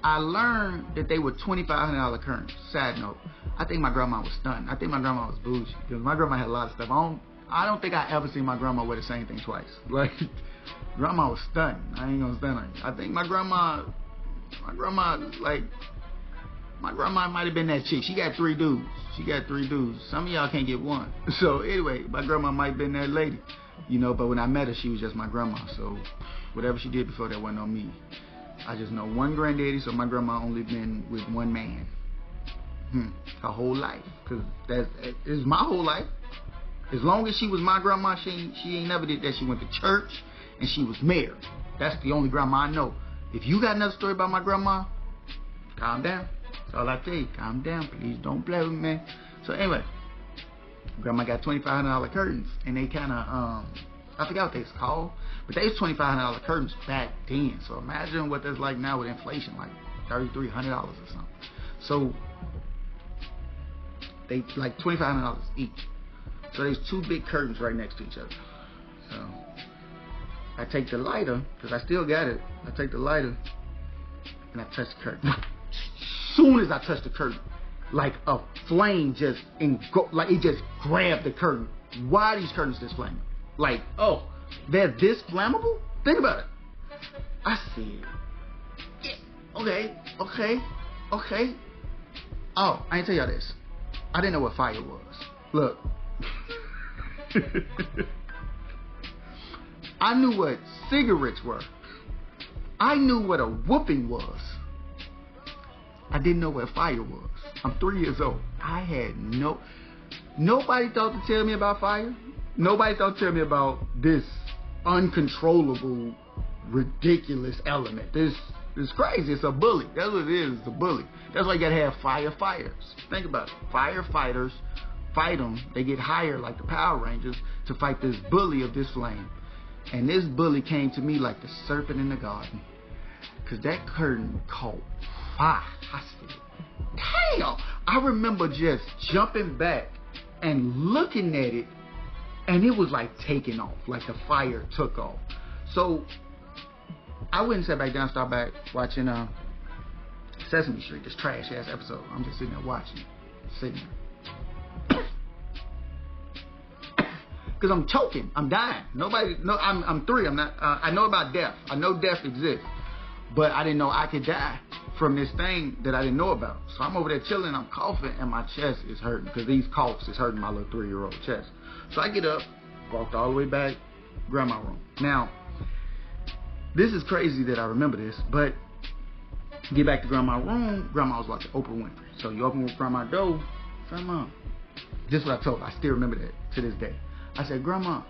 I learned that they were $2,500 curtains. Side note, I think my grandma was stunned. I think my grandma was bougie, because my grandma had a lot of stuff. I don't think I ever seen my grandma wear the same thing twice. Like, Grandma was stunned. I ain't gonna stun on you. I think my grandma might have been that chick. She got 3 dudes. Some of y'all can't get one. So anyway, my grandma might have been that lady, you know. But when I met her, she was just my grandma. So whatever she did before that wasn't on me. I just know one granddaddy, so my grandma only been with one man. Her whole life, because that is my whole life. As long as she was my grandma, she ain't never did that. She went to church and she was married. That's the only grandma I know. If you got another story about my grandma, calm down. That's all I tell you. Calm down, please. Don't play with me. So anyway, Grandma got $2,500 curtains, and they kind of I forgot what they was called, but they was $2,500 curtains back then. So imagine what that's like now with inflation, like $3,300 or something. So they like $2,500 each. So there's 2 big curtains right next to each other. So I take the lighter, because I still got it. I take the lighter and I touch the curtain. Soon as I touch the curtain, like a flame just like it just grabbed the curtain. Why are these curtains this flaming? Like, oh, they're this flammable? Think about it. I said, yeah, okay. Oh, I ain't tell y'all this. I didn't know what fire was. Look. I knew what cigarettes were. I knew what a whooping was. I didn't know what fire was. I'm 3 years old. I had nobody thought to tell me about fire. Nobody thought to tell me about this uncontrollable, ridiculous element. This is crazy. It's a bully. That's what it is. It's a bully. That's why you gotta have firefighters. Think about it. Firefighters fight them. They get hired like the Power Rangers to fight this bully of this flame. And this bully came to me like the serpent in the garden. Cause that curtain caught fire. I said, damn. I remember just jumping back and looking at it, and it was like taking off, like the fire took off. So I went and sat back down, started back watching Sesame Street, this trash ass episode. I'm just sitting there watching it, sitting there. Cause I'm choking, I'm dying. I'm 3. I'm not. I know about death. I know death exists, but I didn't know I could die from this thing that I didn't know about. So I'm over there chilling, I'm coughing, and my chest is hurting because these coughs is hurting my little 3-year-old chest. So I get up, walked all the way back, grandma's room. Now, this is crazy that I remember this, but get back to grandma's room, grandma was watching Oprah Winfrey. So you open with grandma's door, grandma. This is what I told her. I still remember that to this day. I said, grandma,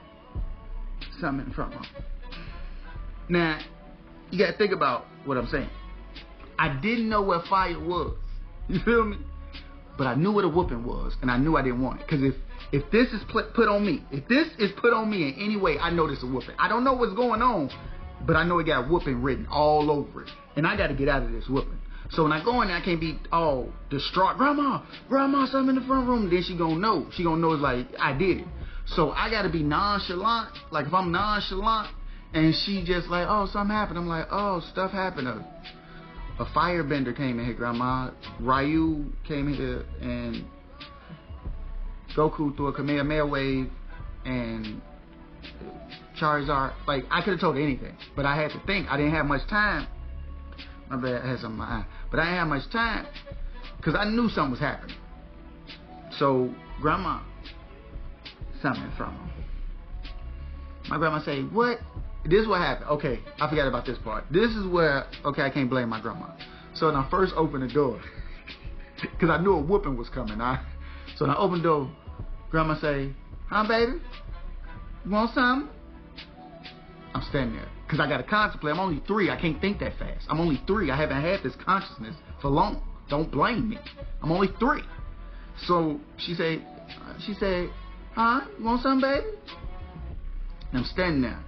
something in the front room. Now, you gotta think about what I'm saying. I didn't know what fire was. You feel me? But I knew what a whooping was, and I knew I didn't want it. Because if this is put on me, if this is put on me in any way, I know this is a whooping. I don't know what's going on, but I know it got whooping written all over it. And I got to get out of this whooping. So when I go in there, I can't be all distraught. Grandma, something in the front room. Then she gonna know. She gonna know it's like, I did it. So I got to be nonchalant. Like if I'm nonchalant, and she just like, oh, something happened. I'm like, oh, stuff happened. A firebender came in here, grandma. Ryu came here, and Goku threw a Kamehameha wave, and Charizard. Like, I could have told her anything, but I had to think. I didn't have much time. My bad, I had something in my eye. But I didn't have much time, because I knew something was happening. So, grandma, something from her. My grandma say, what? This is what happened. Okay, I forgot about this part. This is where, okay, I can't blame my grandma. So when I first opened the door, because I knew a whooping was coming. So when I opened the door, grandma say, huh, baby? You want something? I'm standing there. Because I got to contemplate. I'm only 3. I can't think that fast. I'm only 3. I haven't had this consciousness for long. Don't blame me. I'm only 3. So she said, huh? You want something, baby? And I'm standing there.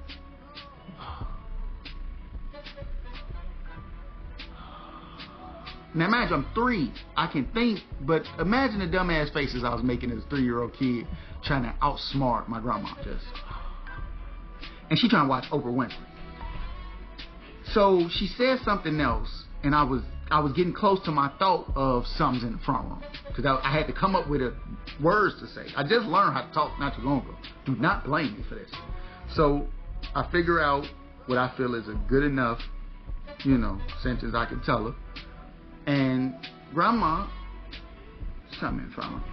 Now imagine I'm 3, I can think, but imagine the dumbass faces I was making as a 3-year-old kid trying to outsmart my grandma just. And she trying to watch Oprah Winfrey. So she said something else, and I was getting close to my thought of something's in the front room. Because I had to come up with words to say. I just learned how to talk not too long ago. Do not blame me for this. So I figure out what I feel is a good enough, sentence I can tell her. And grandma, something in front of her.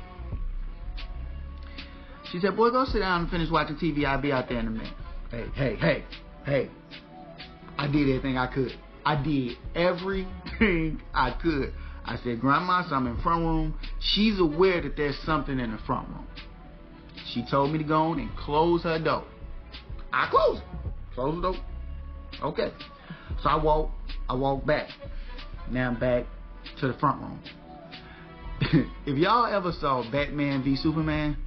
She said, boy, go sit down and finish watching TV. I'll be out there in a minute. Hey. I did everything I could. I did everything I could. I said, grandma, something in the front room. She's aware that there's something in the front room. She told me to go on and close her door. I closed it. Close the door. Okay. So I walk back. Now I'm back to the front room. If y'all ever saw Batman v Superman,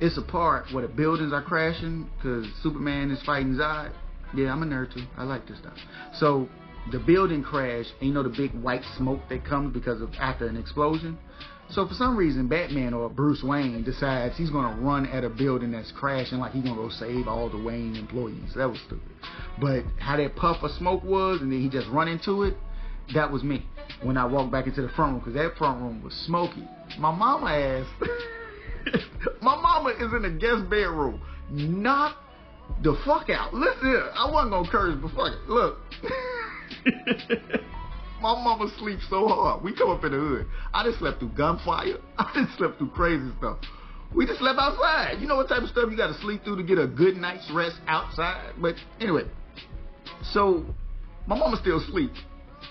it's a part where the buildings are crashing because Superman is fighting Zod. Yeah, I'm a nerd too. I like this stuff. So the building crashed, and you know the big white smoke that comes because of after an explosion. So for some reason, Batman or Bruce Wayne decides he's gonna run at a building that's crashing, like he's gonna go save all the Wayne employees. That was stupid. But how that puff of smoke was, and then he just run into it. That was me when I walked back into the front room, because that front room was smoky. My mama asked, my mama is in the guest bedroom. Knock the fuck out. Listen here, I wasn't gonna curse, but fuck it. Look. My mama sleeps so hard. We come up in the hood. I just slept through gunfire. I just slept through crazy stuff. We just slept outside. You know what type of stuff you gotta sleep through to get a good night's rest outside? But anyway, so my mama still sleeps.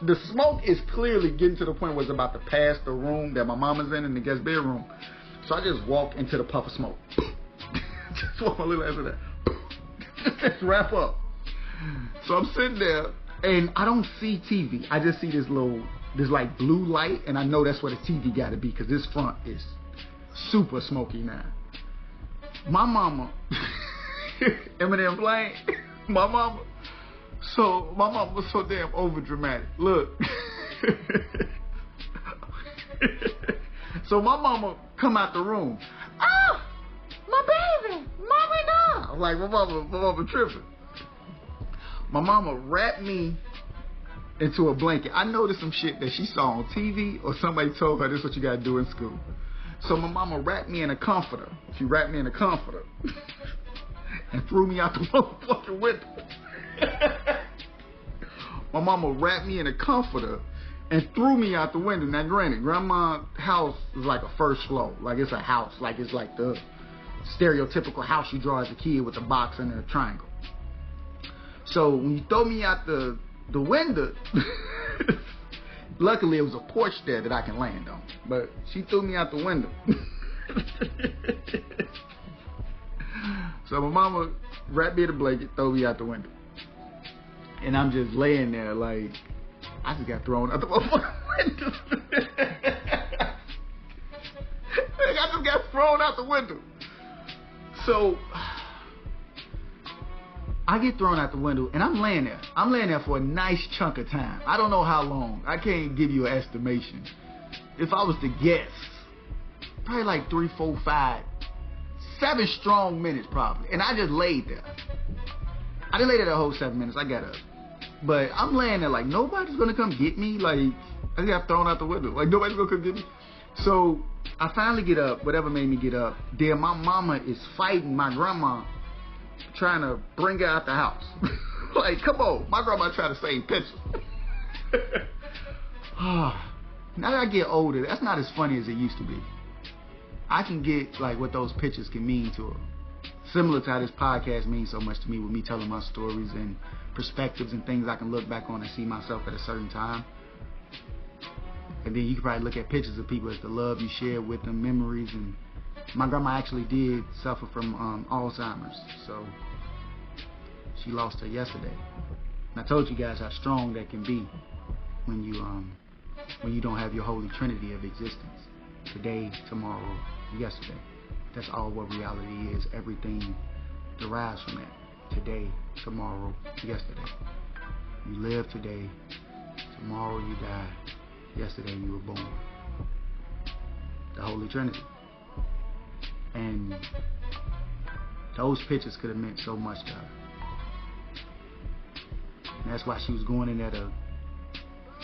the smoke is clearly getting to the point where it's about to pass the room that my mama's in the guest bedroom. So I just walk into the puff of smoke. Just walk my little ass in there. Just wrap up. So I'm sitting there, and I don't see TV. I just see this like blue light, and I know that's where the TV got to be, because this front is super smoky now. My mama, Eminem playing, my mama was so damn over dramatic. Look. So my mama come out the room. Oh, my baby, mama no. I'm like, my mama tripping. My mama wrapped me into a blanket. I noticed some shit that she saw on TV, or somebody told her this is what you gotta do in school. So my mama wrapped me in a comforter. She wrapped me in a comforter and threw me out the motherfucking window. My mama wrapped me in a comforter and threw me out the window. Now granted, grandma's house is like a first floor. Like it's a house. Like it's like the stereotypical house you draw as a kid with a box and a triangle. So when you throw me out the window, luckily it was a porch there that I can land on. But she threw me out the window. So my mama wrapped me in a blanket, threw me out the window. And I'm just laying there like, I just got thrown out the window. I just got thrown out the window. So I get thrown out the window, and I'm laying there. I'm laying there for a nice chunk of time. I don't know how long. I can't give you an estimation. If I was to guess, probably like 3, 4, 5, 7 strong minutes probably. And I just laid there. I didn't lay there the whole 7 minutes. I got up. But I'm laying there like, nobody's going to come get me. Like, I just got thrown out the window. Like, nobody's going to come get me. So I finally get up, whatever made me get up. Then my mama is fighting my grandma, trying to bring her out the house. Like, come on. My grandma trying to save pictures. Now that I get older, that's not as funny as it used to be. I can get, like, what those pictures can mean to her. Similar to how this podcast means so much to me, with me telling my stories and perspectives and things I can look back on and see myself at a certain time. And then you can probably look at pictures of people as the love you share with them, memories. And my grandma actually did suffer from Alzheimer's, so she lost her yesterday. And I told you guys how strong that can be when you don't have your holy trinity of existence. Today, tomorrow, yesterday. That's all what reality is. Everything derives from that. Today, tomorrow, yesterday. You live today, tomorrow you die, yesterday you were born. The Holy Trinity. And those pictures could have meant so much to her. And that's why she was going in there to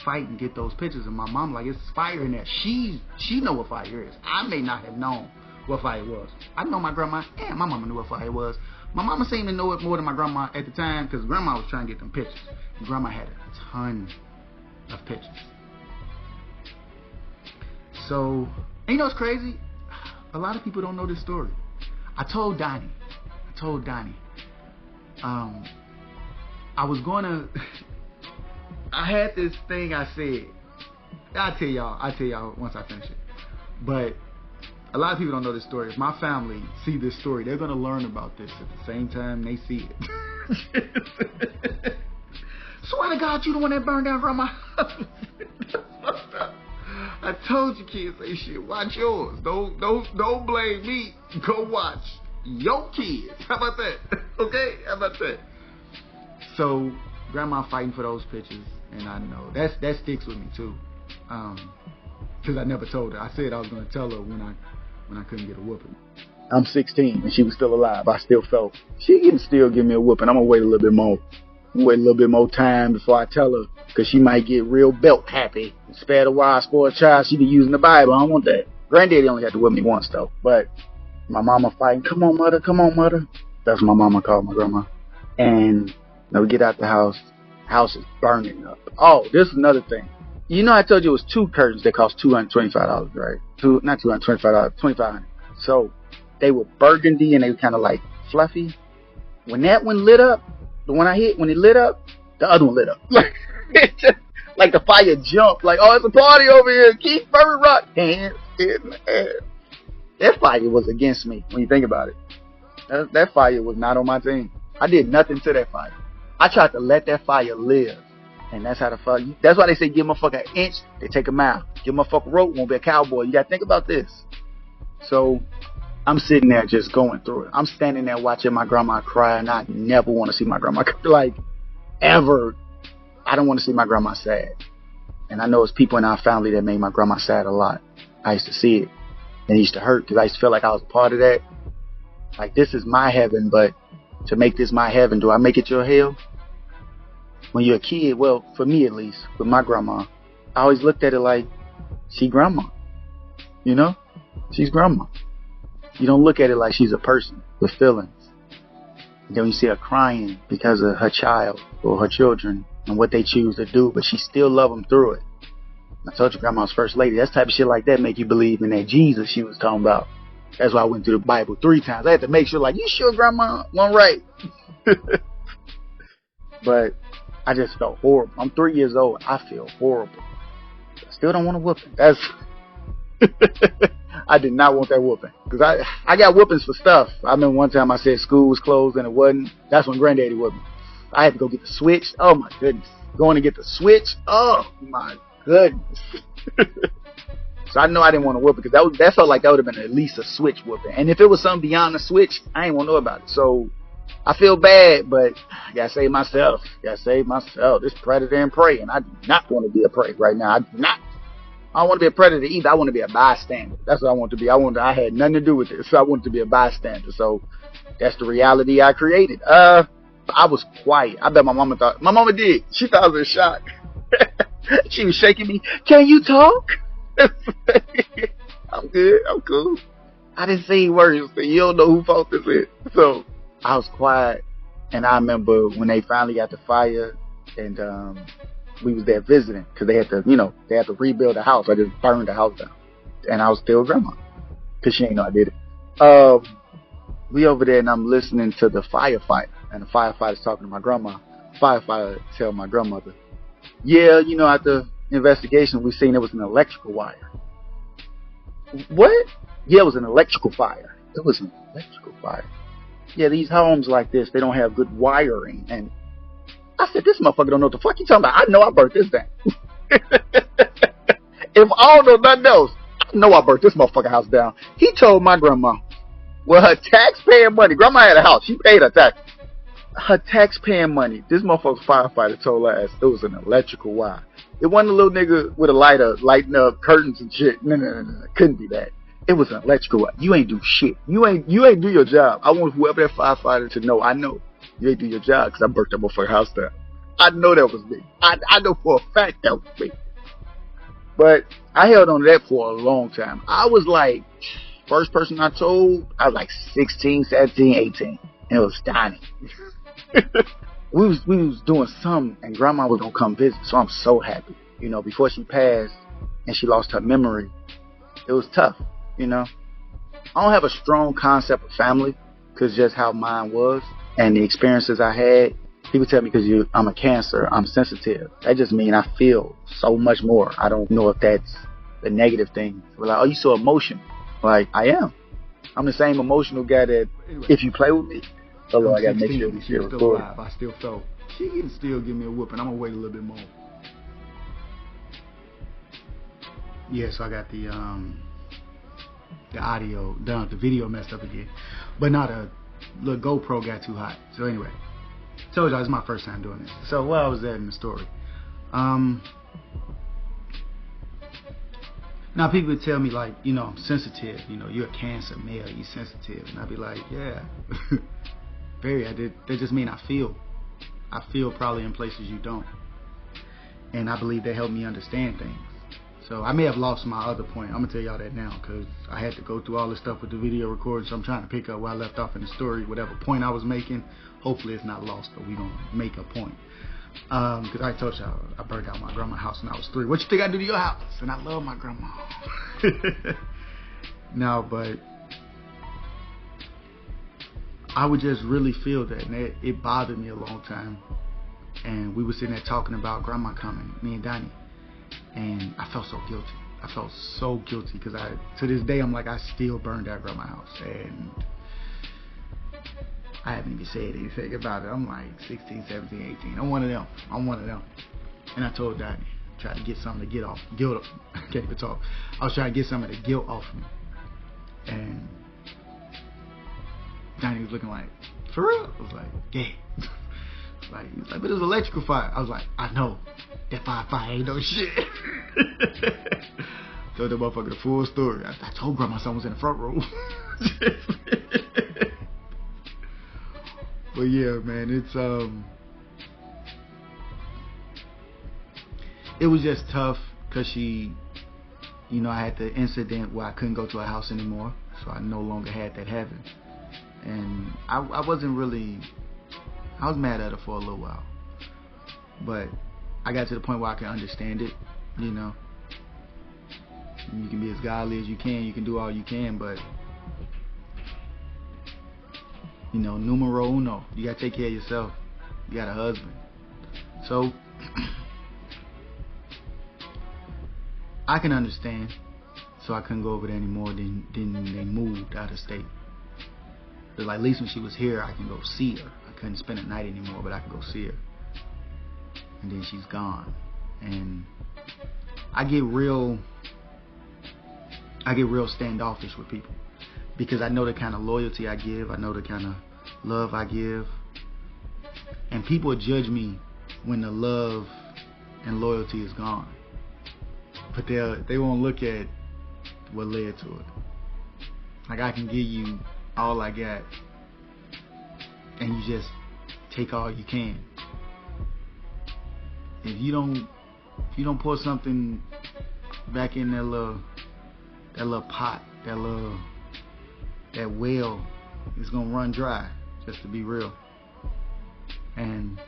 fight and get those pictures. And my mom, like, it's fire in there. She know what fire is. I may not have known what fire was. I know my grandma and my mama knew what fire was. My mama seemed to know it more than my grandma at the time, because grandma was trying to get them pictures. And grandma had a ton of pictures. So, and you know what's crazy? A lot of people don't know this story. I told Donnie. I was gonna I had this thing I said. I'll tell y'all once I finish it. But a lot of people don't know this story. If my family see this story, they're gonna learn about this at the same time they see it. Swear to God, you the one that burned down grandma's house. I told you kids say shit. Watch yours. Don't blame me. Go watch your kids. How about that? Okay? How about that? So grandma fighting for those pictures, and I know that sticks with me too. Because I never told her. I said I was gonna tell her when I couldn't get a whooping. I'm 16 and she was still alive. I still felt she can still give me a whooping. I'm gonna wait a little bit more. Wait a little bit more time before I tell her, because she might get real belt happy. Spare the wise for a child. She be using the Bible. I don't want that. Granddaddy only had to whip me once though. But my mama fighting. Come on, mother. Come on, mother. That's what my mama called my grandma. And now we get out the house. House is burning up. Oh, this is another thing. You know I told you it was 2 curtains that cost $225, right? Not $225, $2,500. So they were burgundy and they were kind of like fluffy. When that one lit up, the one I hit, when it lit up, the other one lit up. Like the fire jumped. Like, oh, it's a party over here. Keep burning rock. Hands in the air. That fire was against me when you think about it. That fire was not on my team. I did nothing to that fire. I tried to let that fire live. And that's how the fuck. That's why they say give a motherfucker an inch, they take a mile. Give a motherfucker a rope, won't be a cowboy. You gotta think about this. So I'm sitting there just going through it. I'm standing there watching my grandma cry, and I never want to see my grandma cry. Like, ever. I don't want to see my grandma sad. And I know it's people in our family that made my grandma sad a lot. I used to see it. And it used to hurt because I used to feel like I was a part of that. Like, this is my heaven, but to make this my heaven, do I make it your hell? When you're a kid, well, for me at least, with my grandma, I always looked at it like, she grandma. You know? She's grandma. You don't look at it like she's a person with feelings. And then when you see her crying because of her child or her children and what they choose to do, but she still love them through it. I told you grandma's first lady. That's type of shit like that make you believe in that Jesus she was talking about. That's why I went through the Bible 3 times. I had to make sure, like, you sure grandma wasn't right? But I just felt horrible. I'm 3 years old. I feel horrible. I still don't want to whooping. That's I did not want that whooping. Because I got whoopings for stuff. I remember one time I said school was closed and it wasn't. That's when granddaddy whooped me. I had to go get the switch. Oh my goodness. Going to get the switch. Oh my goodness. So I know I didn't want to whoop it because that felt like that would have been at least a switch whooping. And if it was something beyond the switch, I ain't want to know about it. So I feel bad, but I gotta save myself. This predator and prey, and I do not want to be a prey right now. I do not. I don't want to be a predator either. I want to be a bystander. That's what I want to be. I had nothing to do with it, so I wanted to be a bystander. So that's the reality I created. I was quiet. I bet my mama did. She thought I was in shock. She was shaking me. Can you talk? I'm good. I'm cool. I didn't say words. So you don't know who fault this is. So I was quiet, and I remember when they finally got the fire, and we was there visiting because they had to rebuild the house. I just burned the house down, and I was still grandma because she ain't know I did it. We over there, and I'm listening to the firefighter, and the firefighter's talking to my grandma. Firefighter tell my grandmother, yeah, at the investigation we seen it was an electrical wire. What? Yeah, it was an electrical fire. It was an electrical fire. Yeah, these homes like this, they don't have good wiring. And I said, this motherfucker don't know what the fuck you talking about. I know I burnt this down. If I don't know nothing else, I know I burnt this motherfucker house down. He told my grandma, well, her taxpaying money, grandma had a house, she paid her tax. Her taxpaying money, this motherfucker's firefighter told her ass it was an electrical wire. It wasn't a little nigga with a lighter lighting up curtains and shit. No. Couldn't be that. It was an electrical wire. You ain't do shit. You ain't do your job. I want whoever that firefighter to know. I know you ain't do your job because I burnt that motherfucking house down. I know that was me. I know for a fact that was me. But I held on to that for a long time. I was like, first person I told, I was like 16, 17, 18. And it was Donnie. We was doing something, and grandma was gonna come visit, so I'm so happy. Before she passed and she lost her memory, it was tough. I don't have a strong concept of family because just how mine was and the experiences I had. People tell me because I'm a Cancer, I'm sensitive. That just means I feel so much more. I don't know if that's the negative thing. We're like, oh, you so emotional. Like, I am. I'm the same emotional guy that if you play with me. Although I gotta make sure we still recording. I still felt she can still give me a whooping. I'm gonna wait a little bit more. Yeah, so I got the audio done, the video messed up again, but not a little GoPro got too hot. So anyway, told y'all it's my first time doing this. So where I was at in the story. Now people would tell me like, I'm sensitive. You're a Cancer male, you're sensitive, and I'd be like, yeah. That just mean I feel probably in places you don't, and I believe they help me understand things. So I may have lost my other point. I'm gonna tell y'all that now because I had to go through all this stuff with the video recording, so I'm trying to pick up where I left off in the story. Whatever point I was making, hopefully it's not lost, but we gonna make a point. Because I told y'all I burned out my grandma's house when I was 3. What you think I do to your house? And I love my grandma. No, but I would just really feel that, and it bothered me a long time. and we were sitting there talking about grandma coming, me and Donnie, and I felt so guilty. I felt so guilty because to this day, I'm like, I still burned down grandma's house, and I haven't even said anything about it. I'm like 16, 17, 18. I'm one of them. And I told Donnie, tried to get something to get off guilt. I can't even talk. I was trying to get some of the guilt off me, and Donnie was looking like, for real? I was like, yeah. He was like, but it was electrical fire. I was like, I know. That fire ain't no shit. Told that motherfucker the full story. I told grandma something was in the front row. But yeah, man, it was just tough because she, I had the incident where I couldn't go to her house anymore, so I no longer had that heaven. And I wasn't really, I was mad at her for a little while, but I got to the point where I can understand it. You can be as godly as you can do all you can, but numero uno, you gotta take care of yourself. You got a husband, so I can understand. So I couldn't go over there anymore. Then they moved out of state. But like, at least when she was here, I can go see her. I couldn't spend a night anymore, but I could go see her. And then she's gone, and I get real standoffish with people because I know the kind of loyalty I give, I know the kind of love I give, and people judge me when the love and loyalty is gone, but they won't look at what led to it. Like, I can give you all I got, and you just take all you can. If you don't pour something back in that little pot, that well, it's gonna run dry, just to be real. And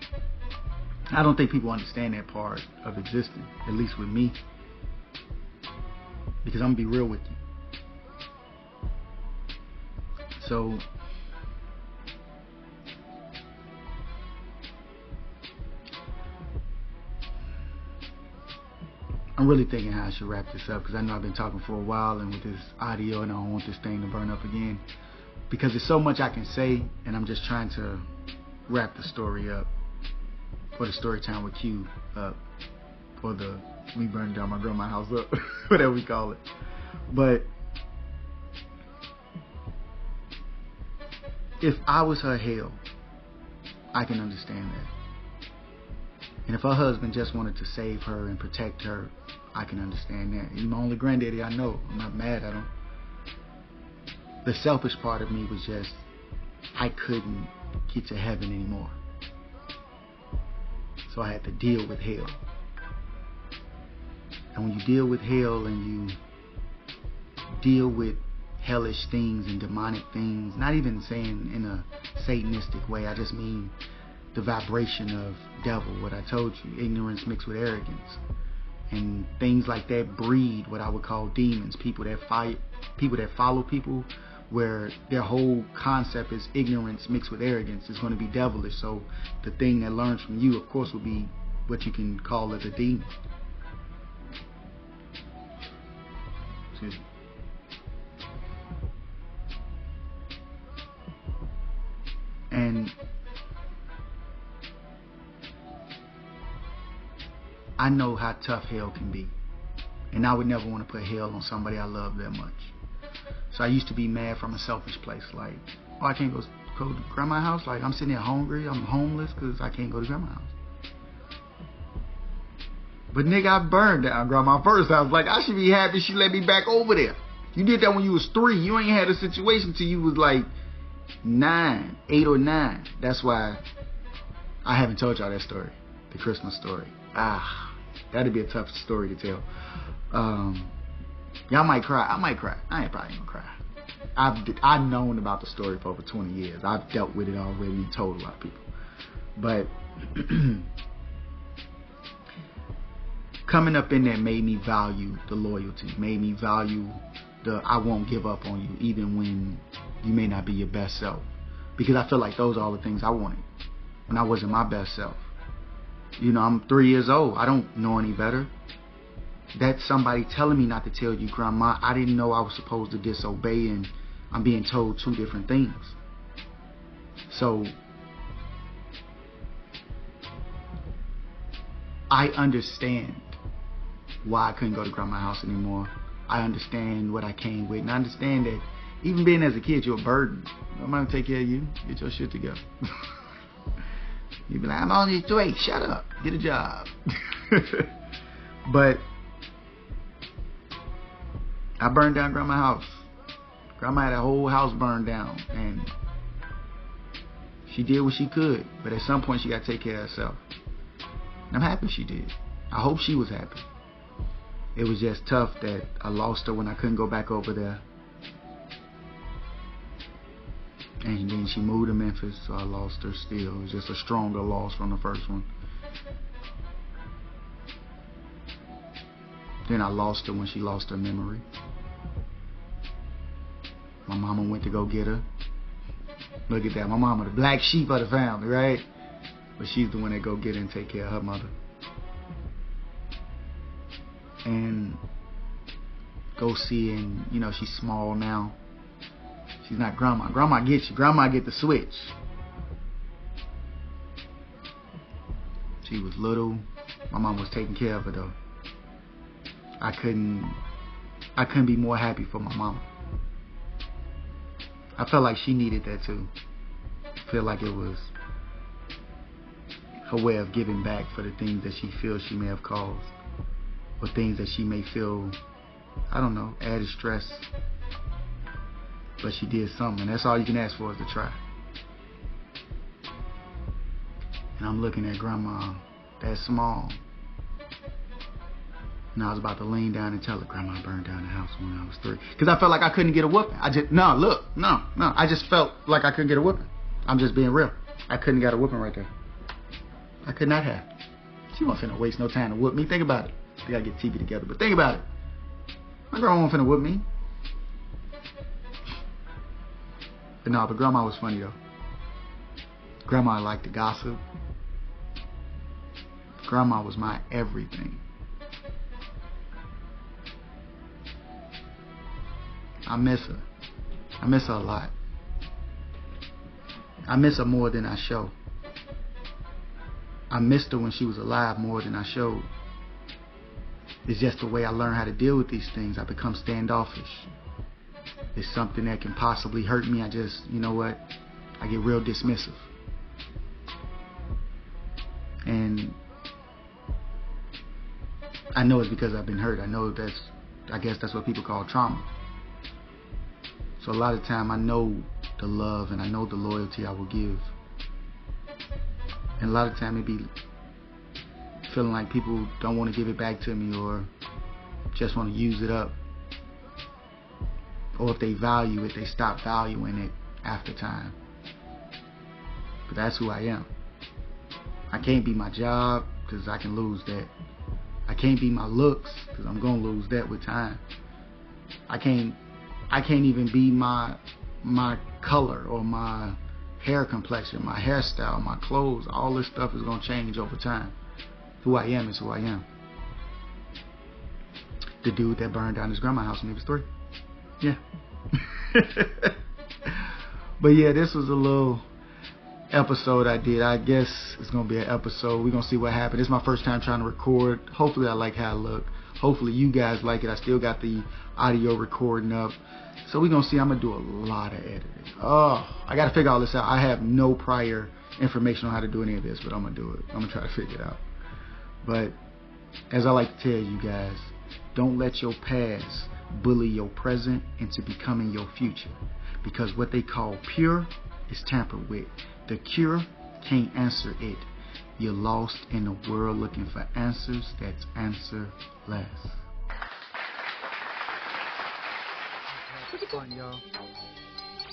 I don't think people understand that part of existing, at least with me, because I'm gonna be real with you. So I'm really thinking how I should wrap this up, because I know I've been talking for a while, and with this audio, and I don't want this thing to burn up again, because there's so much I can say, and I'm just trying to wrap the story up, or the story time with Q up, or the me burning down my grandma's house up, whatever we call it. But if I was her hell, I can understand that. And if her husband just wanted to save her and protect her, I can understand that. He's my only granddaddy I know. I'm not mad at him. The selfish part of me was just, I couldn't get to heaven anymore. So I had to deal with hell. And when you deal with hell and you deal with hellish things and demonic things, not even saying in a satanistic way, I just mean the vibration of devil, what I told you, ignorance mixed with arrogance, and things like that breed what I would call demons. People that follow people where their whole concept is ignorance mixed with arrogance is going to be devilish. So the thing that learns from you, of course, will be what you can call as a demon. Excuse me. And I know how tough hell can be, and I would never want to put hell on somebody I love that much. So I used to be mad from a selfish place, like, oh, I can't go to grandma's house. Like, I'm sitting there hungry, I'm homeless because I can't go to grandma's house. But nigga, I burned down grandma's first house. Like, I should be happy she let me back over there. You did that when you was 3. You ain't had a situation till you was like 8 or 9. That's why I haven't told y'all that story, the Christmas story. That'd be a tough story to tell. Y'all might cry. I might cry. I ain't probably gonna cry. I've known about the story for over 20 years. I've dealt with it already and told a lot of people. But coming up in there made me value the loyalty, made me value the I won't give up on you even when you may not be your best self. Because I feel like those are all the things I wanted when I wasn't my best self. You know, I'm 3 years old. I don't know any better. That's somebody telling me not to tell you, Grandma. I didn't know I was supposed to disobey, and I'm being told 2 different things. So I understand why I couldn't go to Grandma's house anymore. I understand what I came with, and I understand that even being as a kid, you're a burden. I'm gonna take care of you. Get your shit together. You be like, I'm only 3. Shut up. Get a job. But I burned down Grandma's house. Grandma had a whole house burned down, and she did what she could. But at some point, she got to take care of herself. And I'm happy she did. I hope she was happy. It was just tough that I lost her when I couldn't go back over there. And then she moved to Memphis, so I lost her still. It was just a stronger loss from the first one. Then I lost her when she lost her memory. My mama went to go get her. Look at that, my mama, the black sheep of the family, right? But she's the one that go get her and take care of her mother. And go see, and you know, she's small now. She's not Grandma. Grandma gets you. Grandma get the switch. She was little. My mom was taking care of her though. I couldn't be more happy for my mama. I felt like she needed that too. I feel like it was her way of giving back for the things that she feels she may have caused, or things that she may feel, I don't know, added stress. But she did something. That's all you can ask for, is to try. And I'm looking at Grandma, that small. And I was about to lean down and tell her, Grandma burned down the house when I was 3. Because I felt like I couldn't get a whooping. I just felt like I couldn't get a whooping. I'm just being real. I couldn't get a whooping right there. I could not have. She wasn't finna waste no time to whoop me. Think about it. We gotta get TV together, but think about it. My grandma wasn't finna whoop me. But no, but Grandma was funny though. Grandma liked to gossip. Grandma was my everything. I miss her. I miss her a lot. I miss her more than I show. I missed her when she was alive more than I showed. It's just the way I learned how to deal with these things. I become standoffish. It's something that can possibly hurt me. I just, you know what? I get real dismissive. And I know it's because I've been hurt. I guess that's what people call trauma. So a lot of time I know the love and I know the loyalty I will give. And a lot of time it be feeling like people don't want to give it back to me, or just want to use it up. Or if they value it, they stop valuing it after time. But that's who I am. I can't be my job, because I can lose that. I can't be my looks, because I'm going to lose that with time. I can't even be my color or my hair complexion, my hairstyle, my clothes. All this stuff is going to change over time. Who I am is who I am. The dude that burned down his grandma's house when he was 3. Yeah. But yeah, this was a little episode I did. I guess it's going to be an episode. We're going to see what happens. It's my first time trying to record. Hopefully I like how I look. Hopefully you guys like it. I still got the audio recording up. So we're going to see. I'm going to do a lot of editing. Oh, I got to figure all this out. I have no prior information on how to do any of this, but I'm going to do it. I'm going to try to figure it out. But as I like to tell you guys, don't let your past bully your present into becoming your future. Because what they call pure is tampered with. The cure can't answer it. You're lost in the world looking for answers that's answerless. It's fun, y'all.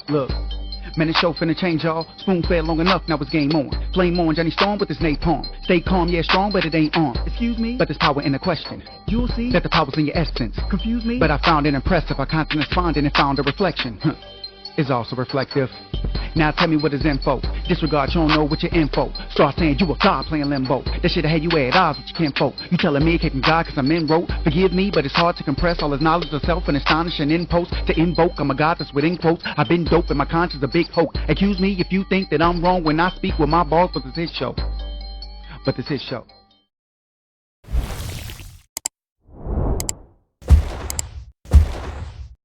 Look, man, this show finna change, y'all. Spoon fed long enough, now it's game on. Flame on, Johnny Storm with his napalm. Stay calm, yeah, strong, but it ain't on. Excuse me? But there's power in the question. You'll see that the power's in your essence. Confuse me? But I found it impressive. I constantly responded and found a reflection. is also reflective. Now tell me what is info. Disregard, you don't know what your info. Start saying you a god playing limbo. That shit had you at odds with your kinfolk. You telling me it came from God cause I'm in rote. Forgive me, but it's hard to compress all his knowledge of self and astonishing in post. To invoke, I'm a god that's within quotes. I've been dope and my conscience a big hoax. Accuse me if you think that I'm wrong when I speak with my balls, but this is his show.